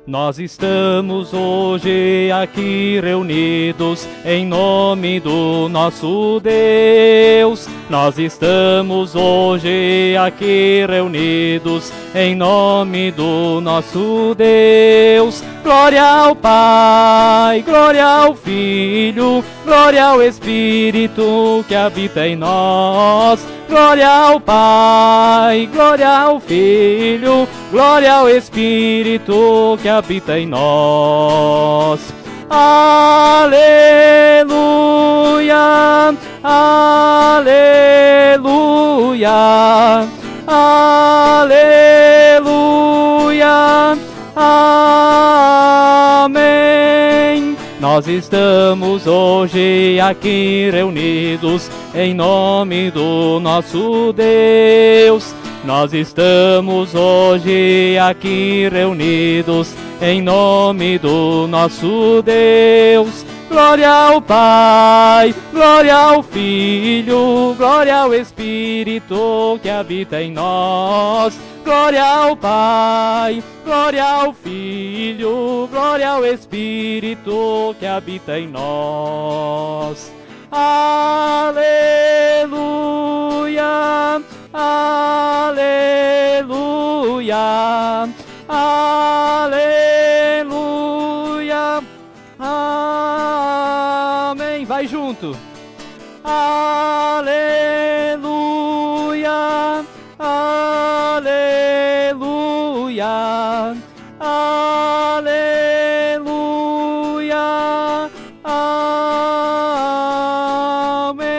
Nós estamos hoje aqui reunidos em nome do nosso Deus. Nós estamos hoje aqui reunidos em nome do nosso Deus. Glória ao Pai, glória ao Filho, glória ao Espírito que habita em nós. Glória ao Pai, glória ao Filho, glória ao Espírito que habita em nós. Aleluia, aleluia, aleluia, amém. Nós estamos hoje aqui reunidos em nome do nosso Deus. Nós estamos hoje aqui reunidos em nome do nosso Deus. Glória ao Pai, glória ao Filho, glória ao Espírito que habita em nós. Glória ao Pai, glória ao Filho, glória ao Espírito que habita em nós. Aleluia, aleluia, aleluia, amém. Vai junto. Aleluia, aleluia, aleluia, amém.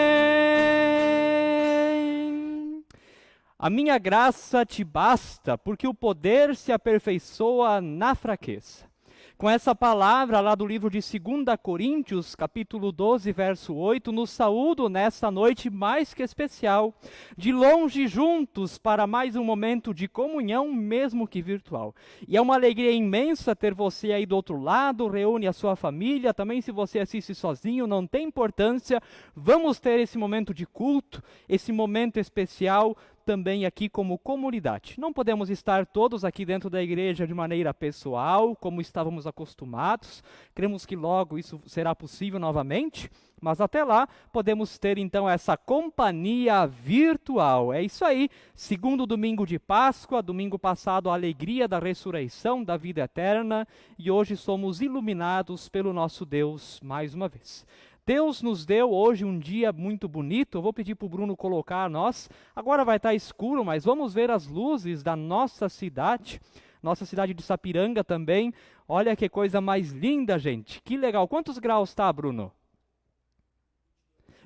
A minha graça te basta, porque o poder se aperfeiçoa na fraqueza. Com essa palavra lá do livro de 2 Coríntios, capítulo 12, verso 8, nos saúdo nesta noite mais que especial, de longe juntos para mais um momento de comunhão, mesmo que virtual. E é uma alegria imensa ter você aí do outro lado, reúne a sua família, também se você assiste sozinho, não tem importância, vamos ter esse momento de culto, esse momento especial, também aqui como comunidade. Não podemos estar todos aqui dentro da igreja de maneira pessoal, como estávamos acostumados. Cremos que logo isso será possível novamente, mas até lá podemos ter então essa companhia virtual. É isso aí, segundo domingo de Páscoa, domingo passado a alegria da ressurreição, da vida eterna, e hoje somos iluminados pelo nosso Deus mais uma vez. Deus nos deu hoje um dia muito bonito. Eu vou pedir para o Bruno colocar nós. Agora vai estar escuro, mas vamos ver as luzes da nossa cidade de Sapiranga também. Olha que coisa mais linda, gente. Que legal. Quantos graus está, Bruno?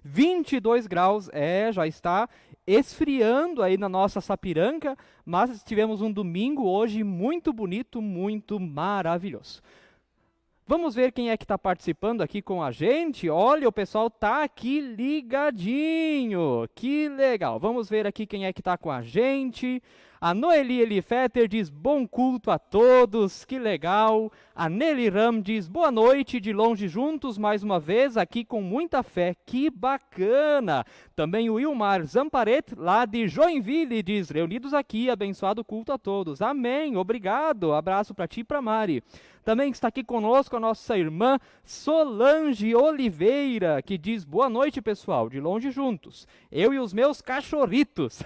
22 graus, já está esfriando aí na nossa Sapiranga, mas tivemos um domingo hoje muito bonito, muito maravilhoso. Vamos ver quem é que está participando aqui com a gente. Olha, o pessoal está aqui ligadinho. Que legal. Vamos ver aqui quem é que está com a gente. A Noeli Elifeter diz, bom culto a todos. Que legal. A Nelly Ram diz, boa noite, de longe juntos, mais uma vez, aqui com muita fé. Que bacana. Também o Wilmar Zamparet, lá de Joinville, diz, reunidos aqui, abençoado culto a todos. Amém. Obrigado. Abraço para ti e para Mari. Também está aqui conosco a nossa irmã Solange Oliveira, que diz, boa noite, pessoal, de longe juntos. Eu e os meus cachorritos.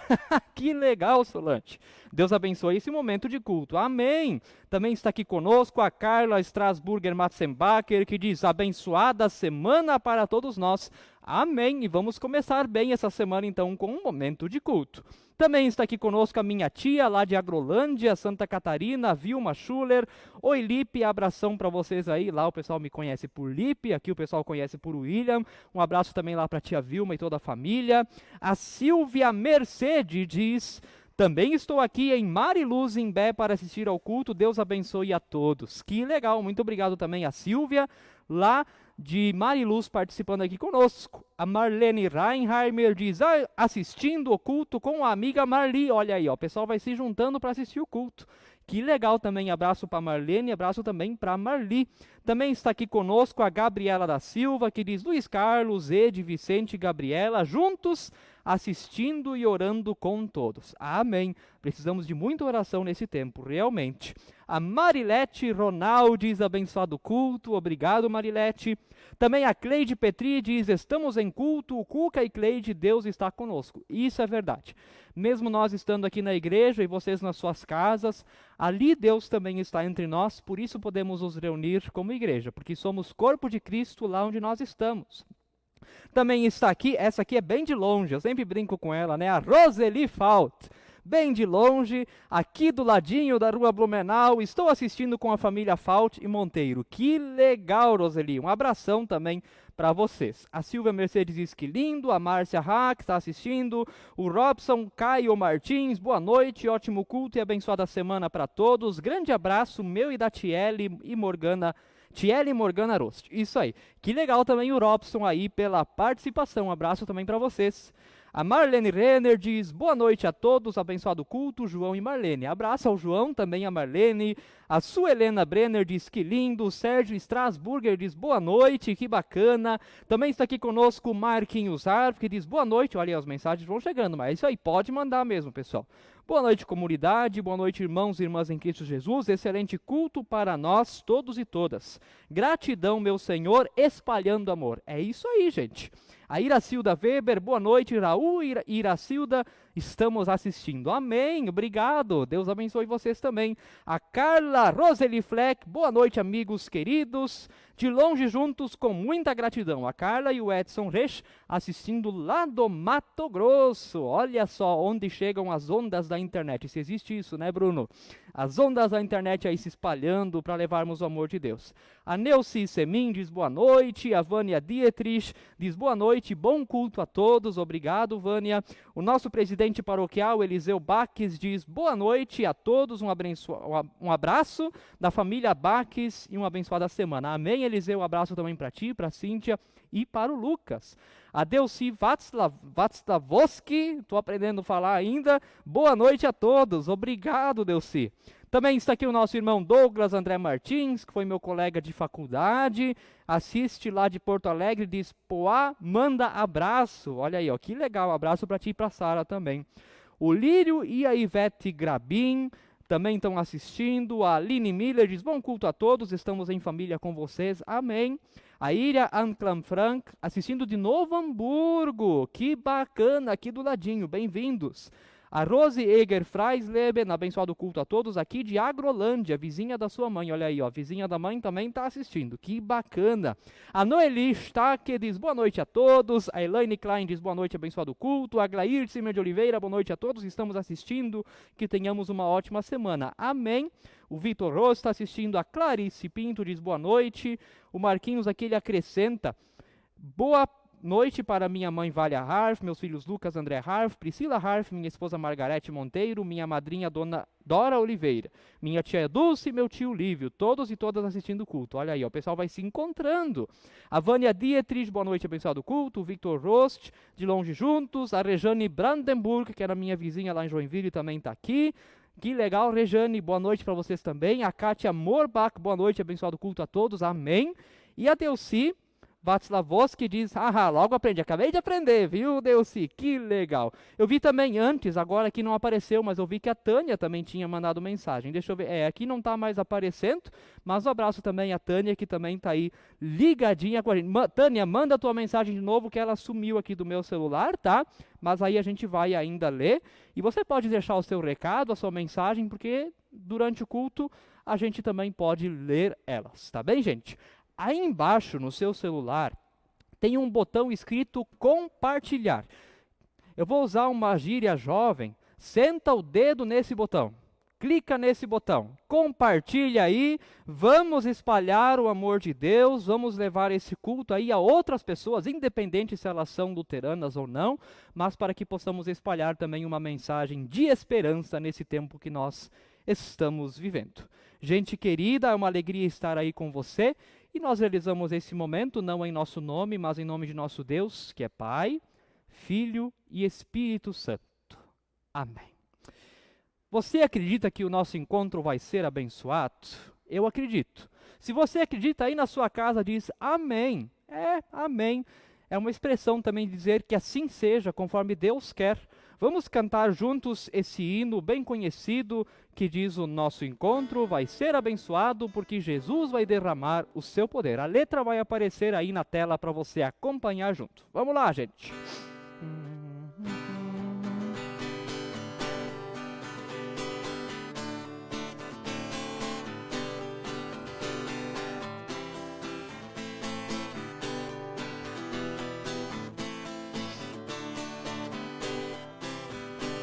Que legal, Solange. Deus abençoe esse momento de culto. Amém. Também está aqui conosco a Carla Strasburger Matzenbacher, que diz, abençoada semana para todos nós. Amém. E vamos começar bem essa semana, então, com um momento de culto. Também está aqui conosco a minha tia, lá de Agrolândia, Santa Catarina, Vilma Schuller. Oi, Lipe, abração para vocês aí. Lá o pessoal me conhece por Lipe, aqui o pessoal conhece por William. Um abraço também lá para a tia Vilma e toda a família. A Silvia Mercedes diz, também estou aqui em Mariluz, em Bé, para assistir ao culto. Deus abençoe a todos. Que legal, muito obrigado também a Silvia, lá de Mariluz, participando aqui conosco. A Marlene Reinheimer diz, assistindo o culto com a amiga Marli. Olha aí, ó, o pessoal vai se juntando para assistir o culto. Que legal também, abraço para Marlene, abraço também para Marli. Também está aqui conosco a Gabriela da Silva, que diz, Luiz Carlos, Ed, Vicente e Gabriela, juntos assistindo e orando com todos. Amém. Precisamos de muita oração nesse tempo, realmente. A Marilete Ronaldes, abençoado culto, obrigado Marilete. Também a Cleide Petri diz, estamos em culto, o Cuca e Cleide, Deus está conosco. Isso é verdade. Mesmo nós estando aqui na igreja e vocês nas suas casas, ali Deus também está entre nós, por isso podemos nos reunir como igreja, porque somos corpo de Cristo lá onde nós estamos. Também está aqui, essa aqui é bem de longe, eu sempre brinco com ela, né? A Roseli Fault. Bem de longe, aqui do ladinho da Rua Blumenau, estou assistindo com a família Fault e Monteiro. Que legal, Roseli. Um abração também para vocês. A Silvia Mercedes diz que lindo, a Márcia Hack está assistindo, o Robson Caio Martins, boa noite, ótimo culto e abençoada semana para todos. Grande abraço, meu e da Tiele e Morgana Rost. Isso aí. Que legal também o Robson aí pela participação. Um abraço também para vocês. A Marlene Renner diz, boa noite a todos, abençoado culto, João e Marlene. Abraço ao João, também a Marlene. A Suelena Brenner diz que lindo. O Sérgio Strasburger diz, boa noite, que bacana. Também está aqui conosco o Marquinhos Arf, que diz, boa noite. Olha aí, as mensagens vão chegando, mas é isso aí, pode mandar mesmo, pessoal. Boa noite, comunidade. Boa noite, irmãos e irmãs em Cristo Jesus. Excelente culto para nós, todos e todas. Gratidão, meu Senhor, espalhando amor. É isso aí, gente. A Iracilda Weber, boa noite, Raul e Iracilda, estamos assistindo. Amém, obrigado, Deus abençoe vocês também. A Carla Roseli Fleck, boa noite, amigos queridos, de longe juntos com muita gratidão. A Carla e o Edson Resch assistindo lá do Mato Grosso. Olha só onde chegam as ondas da internet, se existe isso, né, Bruno? As ondas da internet aí se espalhando para levarmos o amor de Deus. A Neuci Semin diz boa noite, a Vânia Dietrich diz boa noite, bom culto a todos, obrigado Vânia. O nosso presidente paroquial Eliseu Baques diz boa noite a todos, um abraço da família Baques e uma abençoada semana. Amém, Eliseu, um abraço também para ti, para a Cíntia e para o Lucas. A Delci Vatslavoski, estou aprendendo a falar ainda, boa noite a todos, obrigado Delci. Também está aqui o nosso irmão Douglas André Martins, que foi meu colega de faculdade, assiste lá de Porto Alegre, diz, Poá, manda abraço. Olha aí, ó, que legal, abraço para ti e para a Sara também. O Lírio e a Ivete Grabin também estão assistindo. A Aline Miller diz, bom culto a todos, estamos em família com vocês, amém. A Iria Anclam Frank, assistindo de Novo Hamburgo, que bacana, aqui do ladinho, bem-vindos. A Rose Eger Freisleben, abençoado culto a todos, aqui de Agrolândia, vizinha da sua mãe, olha aí, ó, vizinha da mãe também está assistindo, que bacana. A Noeli Stacke diz boa noite a todos, a Elaine Klein diz boa noite, abençoado culto, a Glair Cimer de Oliveira, boa noite a todos, estamos assistindo, que tenhamos uma ótima semana, amém. O Vitor Ross está assistindo, a Clarice Pinto diz boa noite, o Marquinhos aqui ele acrescenta, boa noite para minha mãe Vália Harf, meus filhos Lucas André Harf, Priscila Harf, minha esposa Margarete Monteiro, minha madrinha Dona Dora Oliveira, minha tia Dulce e meu tio Lívio, todos e todas assistindo o culto. Olha aí, ó, o pessoal vai se encontrando. A Vânia Dietrich, boa noite, abençoado culto. O Victor Rost, de longe juntos. A Rejane Brandenburg, que era minha vizinha lá em Joinville, também está aqui. Que legal, Rejane, boa noite para vocês também. A Kátia Morbach, boa noite, abençoado culto a todos, amém. E a Delci Vatslavoski diz, logo aprendi, acabei de aprender, viu, Delci, que legal. Eu vi também antes, agora aqui não apareceu, mas eu vi que a Tânia também tinha mandado mensagem, deixa eu ver, aqui não está mais aparecendo, mas um abraço também a Tânia, que também está aí ligadinha com a gente. Tânia, manda a tua mensagem de novo, que ela sumiu aqui do meu celular, tá? Mas aí a gente vai ainda ler, e você pode deixar o seu recado, a sua mensagem, porque durante o culto a gente também pode ler elas, tá bem, gente? Aí embaixo, no seu celular, tem um botão escrito compartilhar. Eu vou usar uma gíria jovem. Senta o dedo nesse botão. Clica nesse botão. Compartilha aí. Vamos espalhar o amor de Deus. Vamos levar esse culto aí a outras pessoas, independente se elas são luteranas ou não, mas para que possamos espalhar também uma mensagem de esperança nesse tempo que nós estamos vivendo. Gente querida, é uma alegria estar aí com você. E nós realizamos esse momento não em nosso nome, mas em nome de nosso Deus, que é Pai, Filho e Espírito Santo. Amém. Você acredita que o nosso encontro vai ser abençoado? Eu acredito. Se você acredita aí na sua casa, diz amém. Amém. É uma expressão também de dizer que assim seja, conforme Deus quer. Vamos cantar juntos esse hino bem conhecido que diz: o nosso encontro vai ser abençoado porque Jesus vai derramar o seu poder. A letra vai aparecer aí na tela para você acompanhar junto. Vamos lá, gente.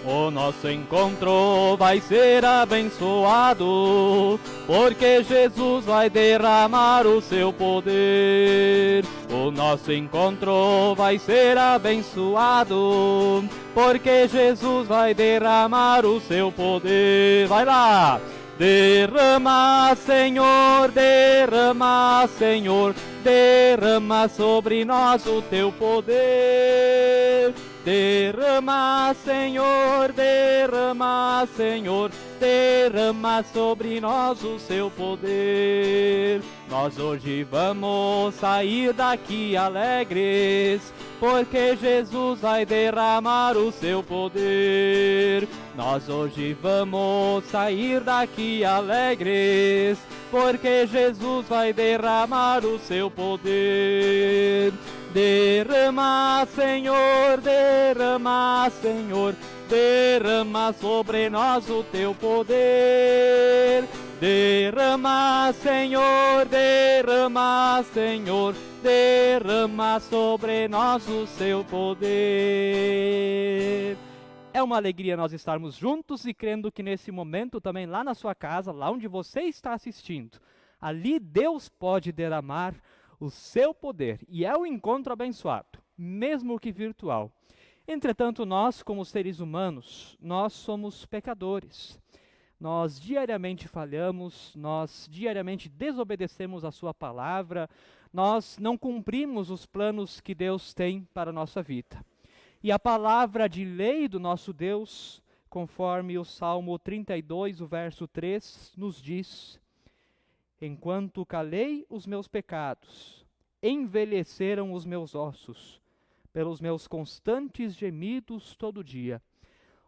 O nosso encontro vai ser abençoado, porque Jesus vai derramar o seu poder. O nosso encontro vai ser abençoado, porque Jesus vai derramar o seu poder. Vai lá! Derrama, Senhor, derrama, Senhor, derrama sobre nós o teu poder. Derrama, Senhor, derrama, Senhor, derrama sobre nós o seu poder. Nós hoje vamos sair daqui alegres, porque Jesus vai derramar o seu poder. Nós hoje vamos sair daqui alegres, porque Jesus vai derramar o seu poder. Derrama, Senhor, derrama, Senhor, derrama sobre nós o teu poder. Derrama, Senhor, derrama, Senhor, derrama sobre nós o seu poder. É uma alegria nós estarmos juntos e crendo que nesse momento também lá na sua casa, lá onde você está assistindo, ali Deus pode derramar o seu poder, e é um encontro abençoado, mesmo que virtual. Entretanto, nós, como seres humanos, nós somos pecadores. Nós diariamente falhamos, nós diariamente desobedecemos a sua palavra, nós não cumprimos os planos que Deus tem para a nossa vida. E a palavra de lei do nosso Deus, conforme o Salmo 32, o verso 3, nos diz: enquanto calei os meus pecados, envelheceram os meus ossos, pelos meus constantes gemidos todo dia.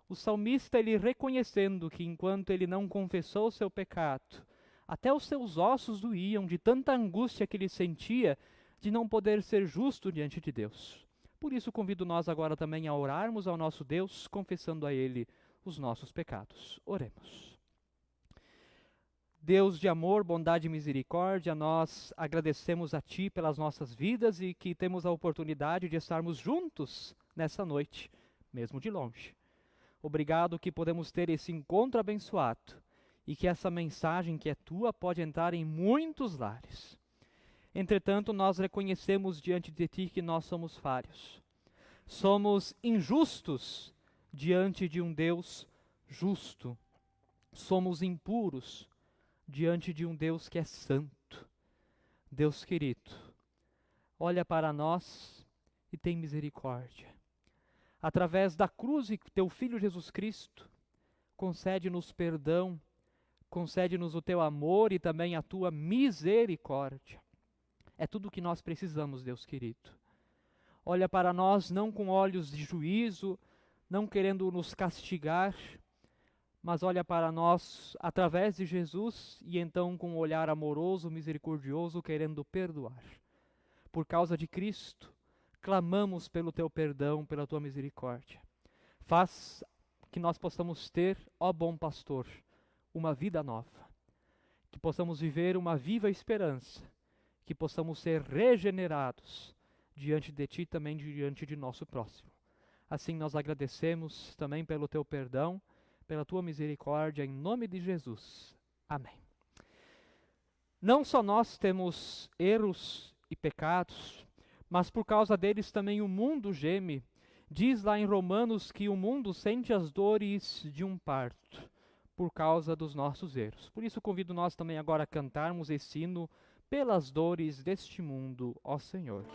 O salmista, ele reconhecendo que enquanto ele não confessou o seu pecado, até os seus ossos doíam de tanta angústia que ele sentia de não poder ser justo diante de Deus. Por isso convido nós agora também a orarmos ao nosso Deus, confessando a Ele os nossos pecados. Oremos. Deus de amor, bondade e misericórdia, nós agradecemos a Ti pelas nossas vidas e que temos a oportunidade de estarmos juntos nessa noite, mesmo de longe. Obrigado que podemos ter esse encontro abençoado e que essa mensagem que é Tua pode entrar em muitos lares. Entretanto, nós reconhecemos diante de Ti que nós somos falhos. Somos injustos diante de um Deus justo. Somos impuros diante de um Deus que é santo. Deus querido, olha para nós e tem misericórdia. Através da cruz e Teu Filho Jesus Cristo, concede-nos perdão, concede-nos o Teu amor e também a Tua misericórdia. É tudo o que nós precisamos, Deus querido. Olha para nós não com olhos de juízo, não querendo nos castigar, mas olha para nós através de Jesus e então com um olhar amoroso, misericordioso, querendo perdoar. Por causa de Cristo, clamamos pelo Teu perdão, pela Tua misericórdia. Faz que nós possamos ter, ó bom pastor, uma vida nova. Que possamos viver uma viva esperança. Que possamos ser regenerados diante de Ti, também diante de nosso próximo. Assim nós agradecemos também pelo Teu perdão, pela Tua misericórdia, em nome de Jesus. Amém. Não só nós temos erros e pecados, mas por causa deles também o mundo geme. Diz lá em Romanos que o mundo sente as dores de um parto, por causa dos nossos erros. Por isso convido nós também agora a cantarmos esse hino, pelas dores deste mundo, ó Senhor.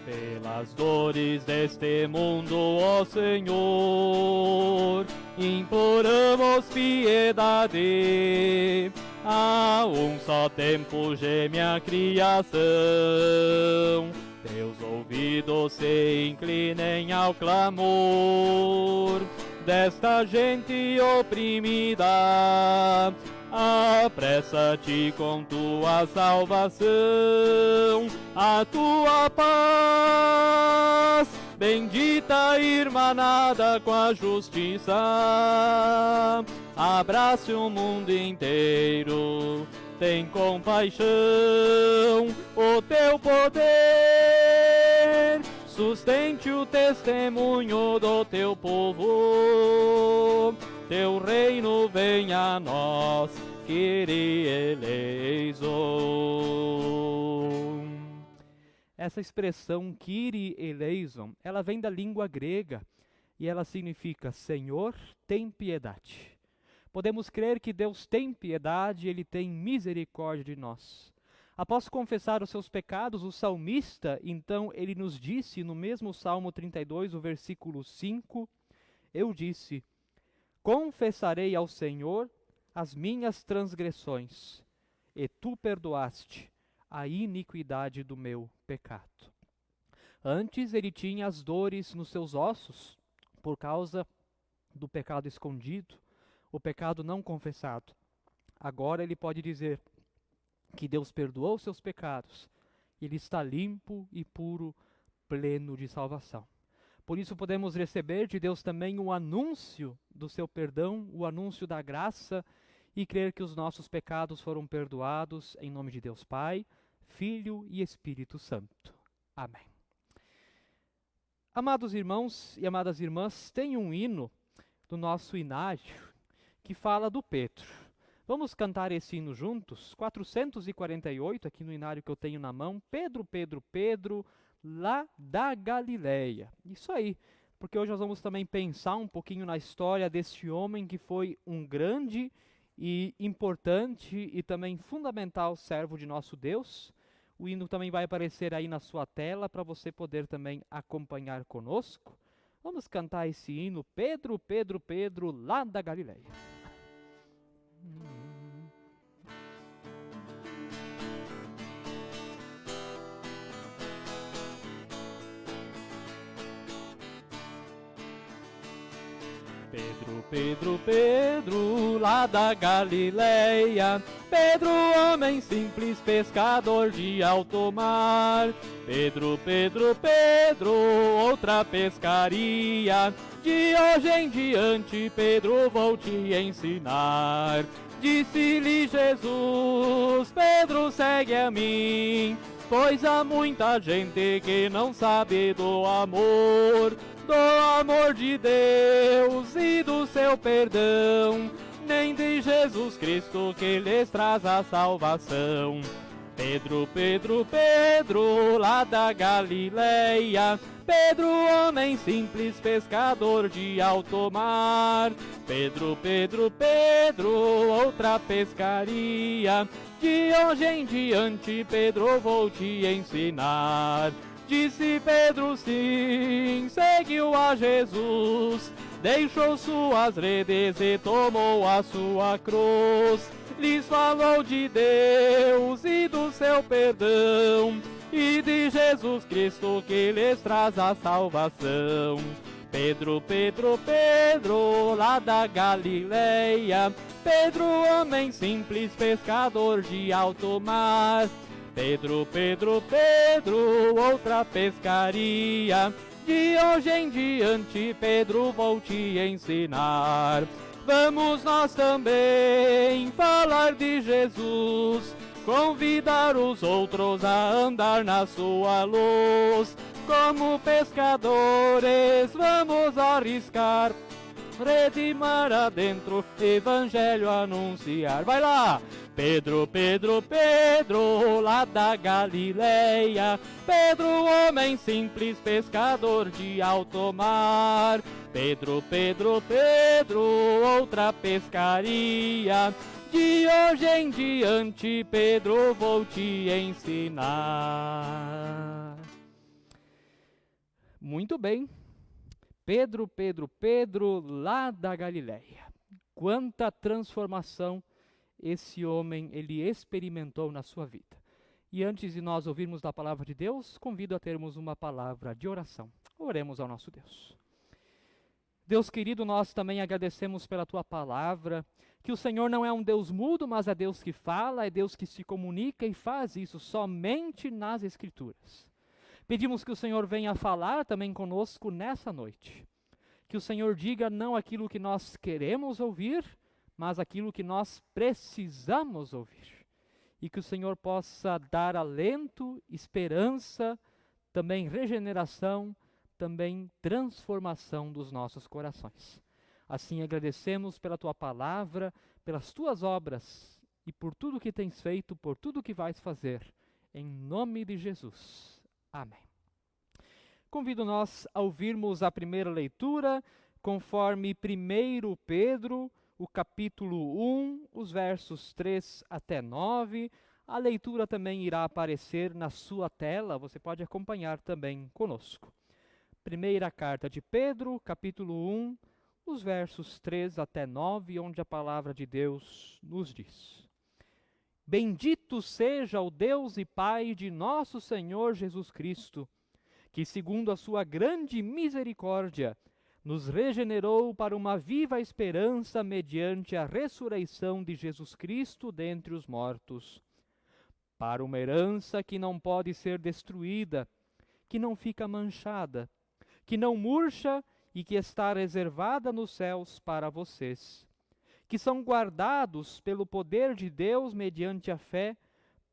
Pelas dores deste mundo, ó Senhor, imploramos piedade. A um só tempo geme a criação, teus ouvidos se inclinem ao clamor desta gente oprimida. Apressa-te com tua salvação, a tua paz, bendita irmanada com a justiça, abrace o mundo inteiro, tem compaixão, o teu poder sustente o testemunho do teu povo. Teu reino venha a nós, Kyrie eleison. Essa expressão Kyrie eleison, ela vem da língua grega e ela significa Senhor, tem piedade. Podemos crer que Deus tem piedade, Ele tem misericórdia de nós. Após confessar os seus pecados, o salmista, então, ele nos disse no mesmo Salmo 32, o versículo 5, eu disse: confessarei ao Senhor as minhas transgressões, e tu perdoaste a iniquidade do meu pecado. Antes ele tinha as dores nos seus ossos, por causa do pecado escondido, o pecado não confessado. Agora ele pode dizer que Deus perdoou seus pecados, ele está limpo e puro, pleno de salvação. Por isso podemos receber de Deus também o anúncio do seu perdão, o anúncio da graça, e crer que os nossos pecados foram perdoados em nome de Deus Pai, Filho e Espírito Santo. Amém. Amados irmãos e amadas irmãs, tem um hino do nosso inário que fala do Pedro. Vamos cantar esse hino juntos? 448, aqui no inário que eu tenho na mão. Pedro, Pedro, Pedro, lá da Galileia. Isso aí, porque hoje nós vamos também pensar um pouquinho na história deste homem que foi um grande e importante e também fundamental servo de nosso Deus. O hino também vai aparecer aí na sua tela para você poder também acompanhar conosco. Vamos cantar esse hino, Pedro, Pedro, Pedro, lá da Galileia. Pedro, Pedro, Pedro, lá da Galileia, Pedro, homem simples, pescador de alto mar. Pedro, Pedro, Pedro, outra pescaria, de hoje em diante, Pedro, vou te ensinar. Disse-lhe Jesus, Pedro, segue a mim, pois há muita gente que não sabe do amor de Deus e do seu perdão, nem de Jesus Cristo que lhes traz a salvação. Pedro, Pedro, Pedro, lá da Galileia, Pedro, homem simples, pescador de alto mar. Pedro, Pedro, Pedro, outra pescaria, de hoje em diante, Pedro, vou te ensinar. Disse Pedro sim, seguiu a Jesus, deixou suas redes e tomou a sua cruz. Lhes falou de Deus e do seu perdão, e de Jesus Cristo que lhes traz a salvação. Pedro, Pedro, Pedro, lá da Galileia, Pedro, homem simples, pescador de alto mar. Pedro, Pedro, Pedro, outra pescaria, de hoje em diante, Pedro, vou te ensinar. Vamos nós também falar de Jesus, convidar os outros a andar na sua luz. Como pescadores, vamos arriscar, rede mar adentro, evangelho anunciar. Vai lá! Pedro, Pedro, Pedro, lá da Galileia, Pedro, homem simples, pescador de alto mar. Pedro, Pedro, Pedro, outra pescaria, de hoje em diante, Pedro, vou te ensinar. Muito bem. Pedro, lá da Galileia. Quanta transformação esse homem ele experimentou na sua vida. E antes de nós ouvirmos da palavra de Deus, convido a termos uma palavra de oração. Oremos ao nosso Deus. Deus querido, nós também agradecemos pela tua palavra, que o Senhor não é um Deus mudo, mas é Deus que fala, é Deus que se comunica e faz isso somente nas Escrituras. Pedimos que o Senhor venha falar também conosco nessa noite. Que o Senhor diga não aquilo que nós queremos ouvir, mas aquilo que nós precisamos ouvir. E que o Senhor possa dar alento, esperança, também regeneração, também transformação dos nossos corações. Assim agradecemos pela tua palavra, pelas tuas obras e por tudo que tens feito, por tudo que vais fazer. Em nome de Jesus. Amém. Convido nós a ouvirmos a primeira leitura, conforme 1 Pedro, o capítulo 1, os versos 3 até 9. A leitura também irá aparecer na sua tela, você pode acompanhar também conosco. Primeira carta de Pedro, capítulo 1, os versos 3 até 9, onde a palavra de Deus nos diz: Bendito seja o Deus e Pai de nosso Senhor Jesus Cristo, que segundo a sua grande misericórdia, nos regenerou para uma viva esperança mediante a ressurreição de Jesus Cristo dentre os mortos, para uma herança que não pode ser destruída, que não fica manchada, que não murcha e que está reservada nos céus para vocês, que são guardados pelo poder de Deus mediante a fé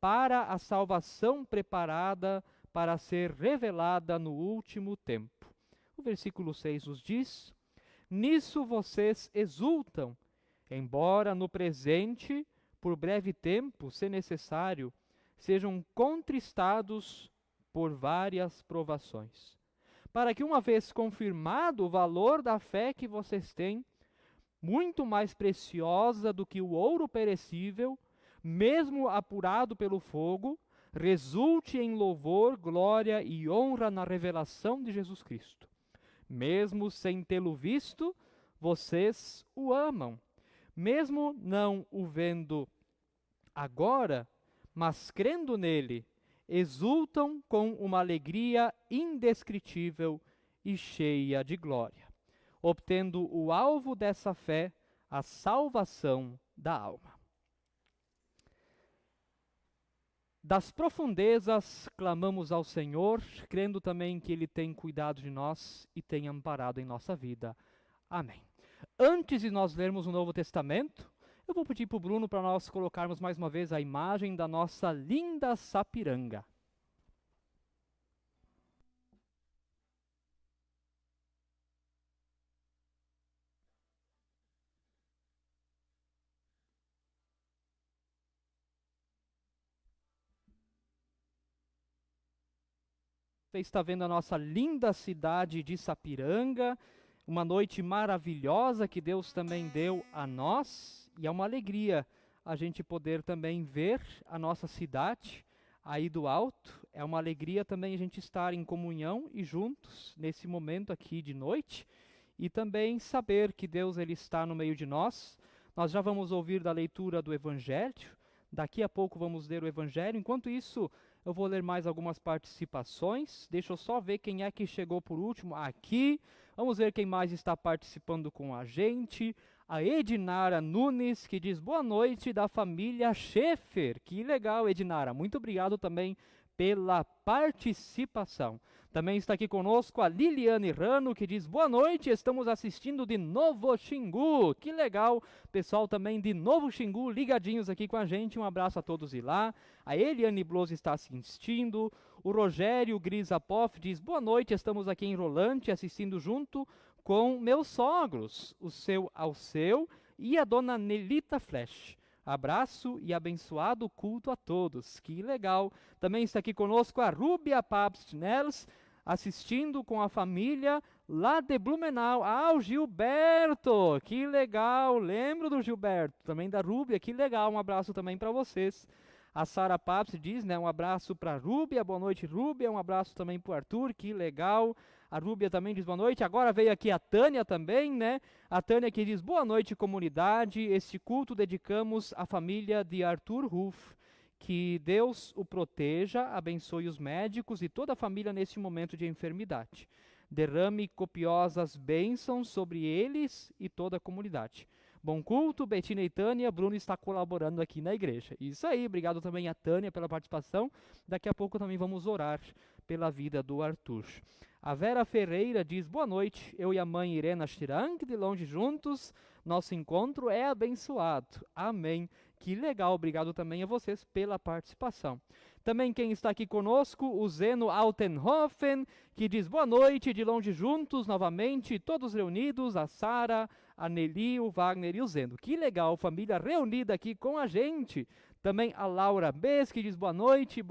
para a salvação preparada para ser revelada no último tempo. O versículo 6 nos diz: Nisso vocês exultam, embora no presente, por breve tempo, se necessário, sejam contristados por várias provações, para que, uma vez confirmado o valor da fé que vocês têm, muito mais preciosa do que o ouro perecível, mesmo apurado pelo fogo, resulte em louvor, glória e honra na revelação de Jesus Cristo. Mesmo sem tê-lo visto, vocês o amam. Mesmo não o vendo agora, mas crendo nele, exultam com uma alegria indescritível e cheia de glória, obtendo o alvo dessa fé, a salvação da alma. Das profundezas clamamos ao Senhor, crendo também que Ele tem cuidado de nós e tem amparado em nossa vida. Amém. Antes de nós lermos o Novo Testamento, eu vou pedir para o Bruno para nós colocarmos mais uma vez a imagem da nossa linda Sapiranga. Você está vendo a nossa linda cidade de Sapiranga, uma noite maravilhosa que Deus também deu a nós, e é uma alegria a gente poder também ver a nossa cidade aí do alto. É uma alegria também a gente estar em comunhão e juntos nesse momento aqui de noite, e também saber que Deus ele está no meio de nós. Nós já vamos ouvir da leitura do Evangelho, daqui a pouco vamos ler o Evangelho. Enquanto isso, eu vou ler mais algumas participações. Deixa eu só ver quem é que chegou por último aqui. Vamos ver quem mais está participando com a gente. A Edinara Nunes, que diz boa noite da família Schaefer. Que legal, Edinara. Muito obrigado também pela participação. Também está aqui conosco a Liliane Rano, que diz boa noite, estamos assistindo de Novo Xingu. Que legal, pessoal também de Novo Xingu ligadinhos aqui com a gente. Um abraço a todos de lá. A Eliane Blos está assistindo. O Rogério Grisapoff diz boa noite, estamos aqui em Rolante assistindo junto com meus sogros, o seu Alceu e a dona Nelita Flesch. Abraço e abençoado culto a todos. Que legal. Também está aqui conosco a Rúbia Pabst Nels, assistindo com a família lá de Blumenau. Ah, o Gilberto. Que legal. Lembro do Gilberto. Também da Rúbia. Que legal. Um abraço também para vocês. A Sara Pabst diz, né? Um abraço para a Rúbia. Boa noite, Rúbia. Um abraço também para o Arthur. Que legal. A Rúbia também diz boa noite. Agora veio aqui a Tânia também, né? A Tânia que diz boa noite, comunidade. Este culto dedicamos à família de Arthur Ruff. Que Deus o proteja, abençoe os médicos e toda a família neste momento de enfermidade. Derrame copiosas bênçãos sobre eles e toda a comunidade. Bom culto, Betina e Tânia, Bruno está colaborando aqui na igreja. Isso aí, obrigado também a Tânia pela participação. Daqui a pouco também vamos orar pela vida do Arthur. A Vera Ferreira diz, boa noite, eu e a mãe Irena Chirang, de longe juntos, nosso encontro é abençoado. Amém. Que legal, obrigado também a vocês pela participação. Também quem está aqui conosco, o Zeno Altenhofen, que diz boa noite, de longe juntos, novamente, todos reunidos, a Sara, a Nelly, o Wagner e o Zeno. Que legal, família reunida aqui com a gente. Também a Laura Bes, que diz boa noite,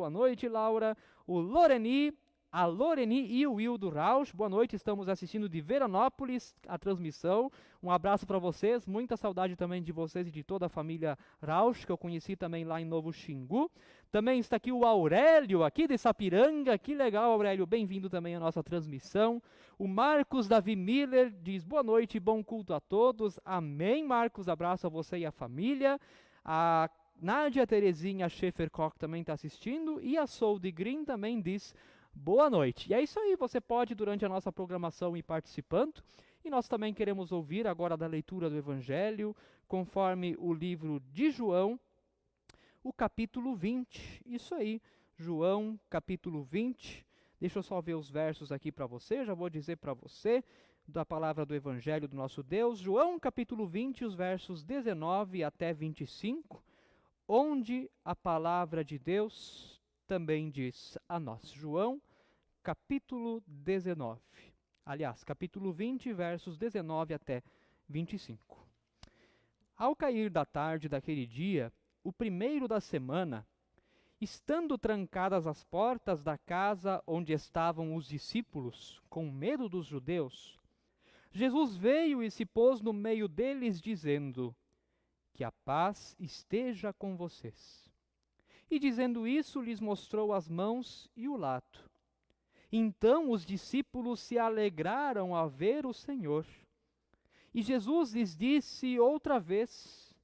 Laura. O Loreni, a Loreni e o Will do Rausch, boa noite, estamos assistindo de Veranópolis a transmissão. Um abraço para vocês, muita saudade também de vocês e de toda a família Rausch, que eu conheci também lá em Novo Xingu. Também está aqui o Aurélio, aqui de Sapiranga, que legal, Aurélio, bem-vindo também à nossa transmissão. O Marcos Davi Miller diz boa noite, bom culto a todos. Amém, Marcos, abraço a você e a família. A Nádia Terezinha Schaefer-Koch também está assistindo e a Solde Green também diz boa noite. E é isso aí, você pode durante a nossa programação ir participando. E nós também queremos ouvir agora da leitura do Evangelho, conforme o livro de João, o capítulo 20. Isso aí, João, capítulo 20. Deixa eu só ver os versos aqui para você, já vou dizer para você da palavra do Evangelho do nosso Deus. João, capítulo 20, os versos 19 até 25, onde a palavra de Deus também diz a nós. João, capítulo 19. Aliás, capítulo 20, versos 19 até 25. Ao cair da tarde daquele dia, o primeiro da semana, estando trancadas as portas da casa onde estavam os discípulos, com medo dos judeus, Jesus veio e se pôs no meio deles, dizendo: que a paz esteja com vocês. E dizendo isso, lhes mostrou as mãos e o lado. Então os discípulos se alegraram ao ver o Senhor. E Jesus lhes disse outra vez: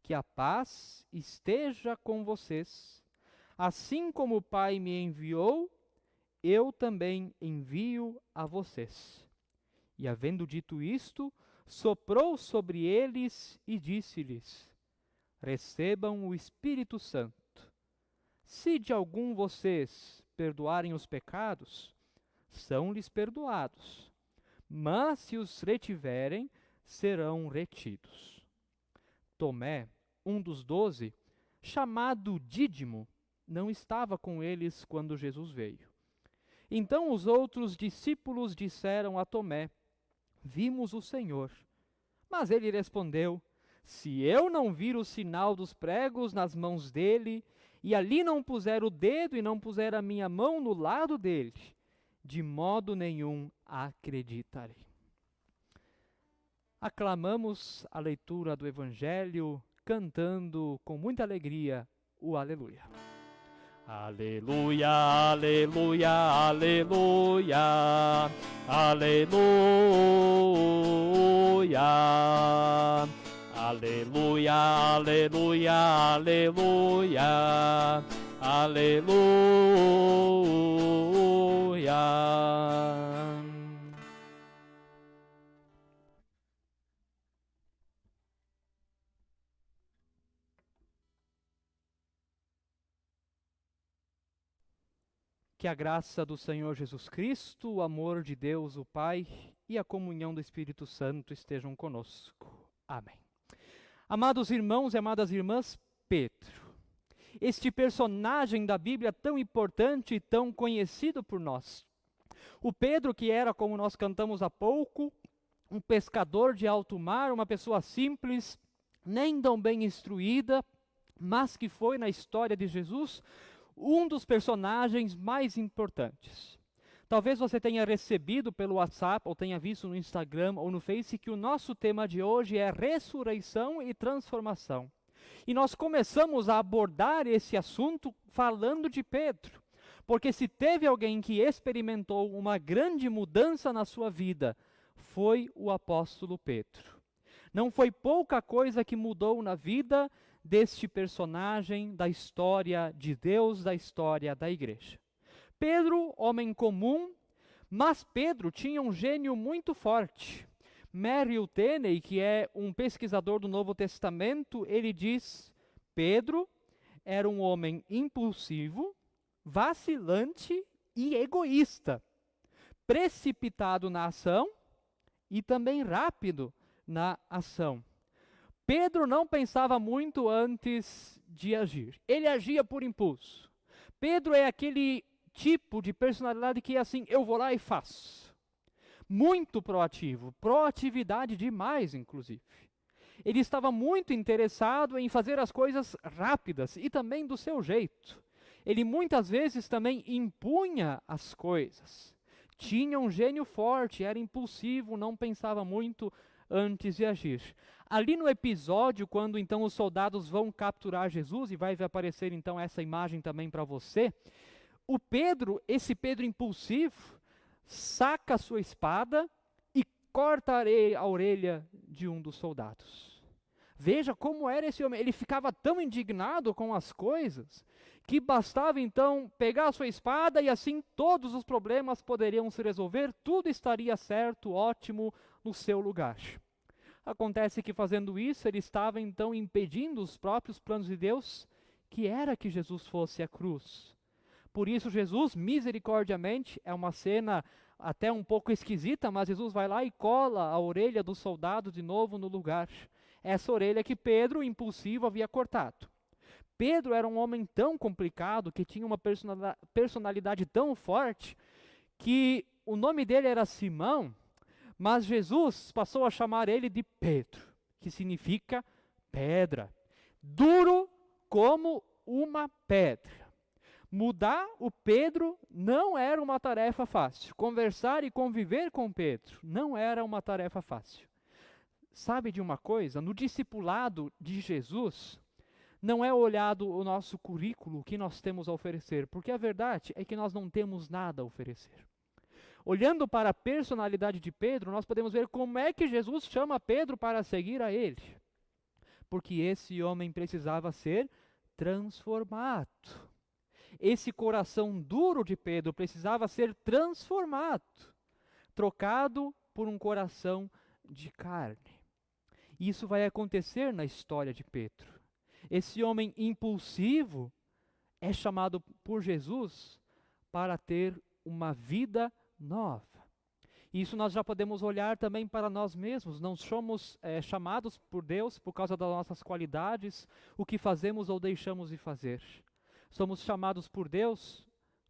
que a paz esteja com vocês. Assim como o Pai me enviou, eu também envio a vocês. E havendo dito isto, soprou sobre eles e disse-lhes: recebam o Espírito Santo. Se de algum vocês perdoarem os pecados, são-lhes perdoados. Mas se os retiverem, serão retidos. Tomé, um dos 12, chamado Dídimo, não estava com eles quando Jesus veio. Então os outros discípulos disseram a Tomé: vimos o Senhor. Mas ele respondeu: se eu não vir o sinal dos pregos nas mãos dele, e ali não puser o dedo e não puser a minha mão no lado dele, de modo nenhum acreditarei. Aclamamos a leitura do Evangelho, cantando com muita alegria o Aleluia. Aleluia, aleluia, aleluia, aleluia, aleluia, aleluia, aleluia, aleluia. Que a graça do Senhor Jesus Cristo, o amor de Deus, o Pai, e a comunhão do Espírito Santo estejam conosco. Amém. Amados irmãos e amadas irmãs, Pedro, este personagem da Bíblia tão importante e tão conhecido por nós. O Pedro, que era, como nós cantamos há pouco, um pescador de alto mar, uma pessoa simples, nem tão bem instruída, mas que foi na história de Jesus um dos personagens mais importantes. Talvez você tenha recebido pelo WhatsApp, ou tenha visto no Instagram ou no Face, que o nosso tema de hoje é ressurreição e transformação. E nós começamos a abordar esse assunto falando de Pedro, Porque se teve alguém que experimentou uma grande mudança na sua vida, foi o apóstolo Pedro. Não foi pouca coisa que mudou na vida deste personagem da história de Deus, da história da igreja. Pedro, homem comum, mas Pedro tinha um gênio muito forte. Merrill Tenney, que é um pesquisador do Novo Testamento, ele diz: Pedro era um homem impulsivo, vacilante e egoísta, precipitado na ação e também rápido na ação. Pedro não pensava muito antes de agir. Ele agia por impulso. Pedro é aquele tipo de personalidade que é assim, eu vou lá e faço. Muito proativo, proatividade demais, inclusive. Ele estava muito interessado em fazer as coisas rápidas e também do seu jeito. Ele muitas vezes também impunha as coisas. Tinha um gênio forte, era impulsivo, não pensava muito antes de agir. Ali no episódio, quando então os soldados vão capturar Jesus, e vai aparecer então essa imagem também para você, o Pedro, esse Pedro impulsivo, saca a sua espada e corta a orelha de um dos soldados. Veja como era esse homem, ele ficava tão indignado com as coisas, que bastava então pegar a sua espada e assim todos os problemas poderiam se resolver, tudo estaria certo, ótimo, no seu lugar. Acontece que fazendo isso, ele estava então impedindo os próprios planos de Deus, que era que Jesus fosse à cruz. Por isso Jesus, misericordiamente, é uma cena até um pouco esquisita, mas Jesus vai lá e cola a orelha do soldado de novo no lugar. Essa orelha que Pedro, impulsivo, havia cortado. Pedro era um homem tão complicado, que tinha uma personalidade tão forte, que o nome dele era Simão, mas Jesus passou a chamar ele de Pedro, que significa pedra. Duro como uma pedra. Mudar o Pedro não era uma tarefa fácil. Conversar e conviver com Pedro não era uma tarefa fácil. Sabe de uma coisa? No discipulado de Jesus, não é olhado o nosso currículo, o que nós temos a oferecer, porque a verdade é que nós não temos nada a oferecer. Olhando para a personalidade de Pedro, nós podemos ver como é que Jesus chama Pedro para seguir a ele. Porque esse homem precisava ser transformado. Esse coração duro de Pedro precisava ser transformado, trocado por um coração de carne. Isso vai acontecer na história de Pedro. Esse homem impulsivo é chamado por Jesus para ter uma vida nova. Isso nós já podemos olhar também para nós mesmos. Não somos chamados por Deus por causa das nossas qualidades, o que fazemos ou deixamos de fazer. Somos chamados por Deus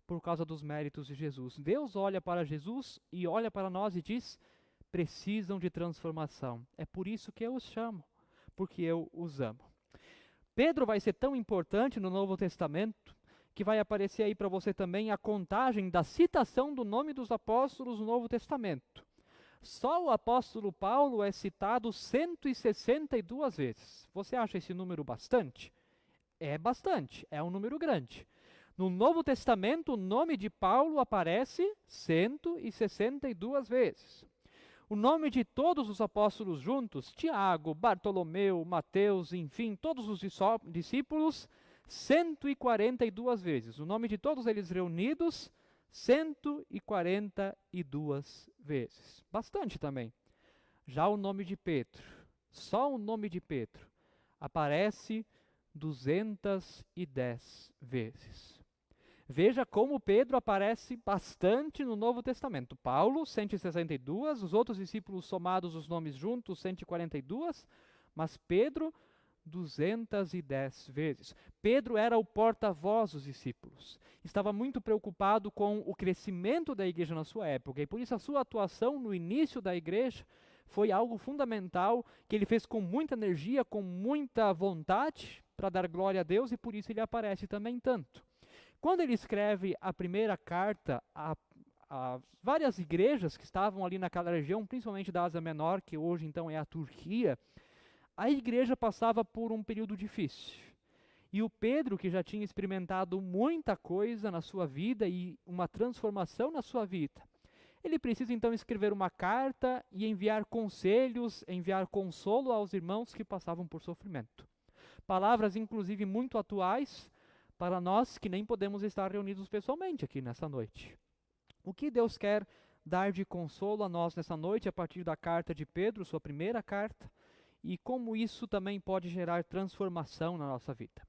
por causa dos méritos de Jesus. Deus olha para Jesus e olha para nós e diz: precisam de transformação. É por isso que eu os chamo, porque eu os amo. Pedro vai ser tão importante no Novo Testamento que vai aparecer aí para você também a contagem da citação do nome dos apóstolos no Novo Testamento. Só o apóstolo Paulo é citado 162 vezes. Você acha esse número bastante? É bastante, é um número grande. No Novo Testamento, o nome de Paulo aparece 162 vezes. O nome de todos os apóstolos juntos, Tiago, Bartolomeu, Mateus, enfim, todos os discípulos, 142 vezes. O nome de todos eles reunidos, 142 vezes. Bastante também. Já o nome de Pedro, só o nome de Pedro, aparece 210 vezes. Veja como Pedro aparece bastante no Novo Testamento. Paulo, 162, os outros discípulos somados os nomes juntos, 142, mas Pedro, 210 vezes. Pedro era o porta-voz dos discípulos. Estava muito preocupado com o crescimento da igreja na sua época, e por isso a sua atuação no início da igreja foi algo fundamental, que ele fez com muita energia, com muita vontade, para dar glória a Deus, e por isso ele aparece também tanto. Quando ele escreve a primeira carta a várias igrejas que estavam ali naquela região, principalmente da Ásia Menor, que hoje então é a Turquia, a igreja passava por um período difícil. E o Pedro, que já tinha experimentado muita coisa na sua vida e uma transformação na sua vida, ele precisa então escrever uma carta e enviar conselhos, enviar consolo aos irmãos que passavam por sofrimento. Palavras, inclusive, muito atuais para nós que nem podemos estar reunidos pessoalmente aqui nessa noite. O que Deus quer dar de consolo a nós nessa noite a partir da carta de Pedro, sua primeira carta, e como isso também pode gerar transformação na nossa vida.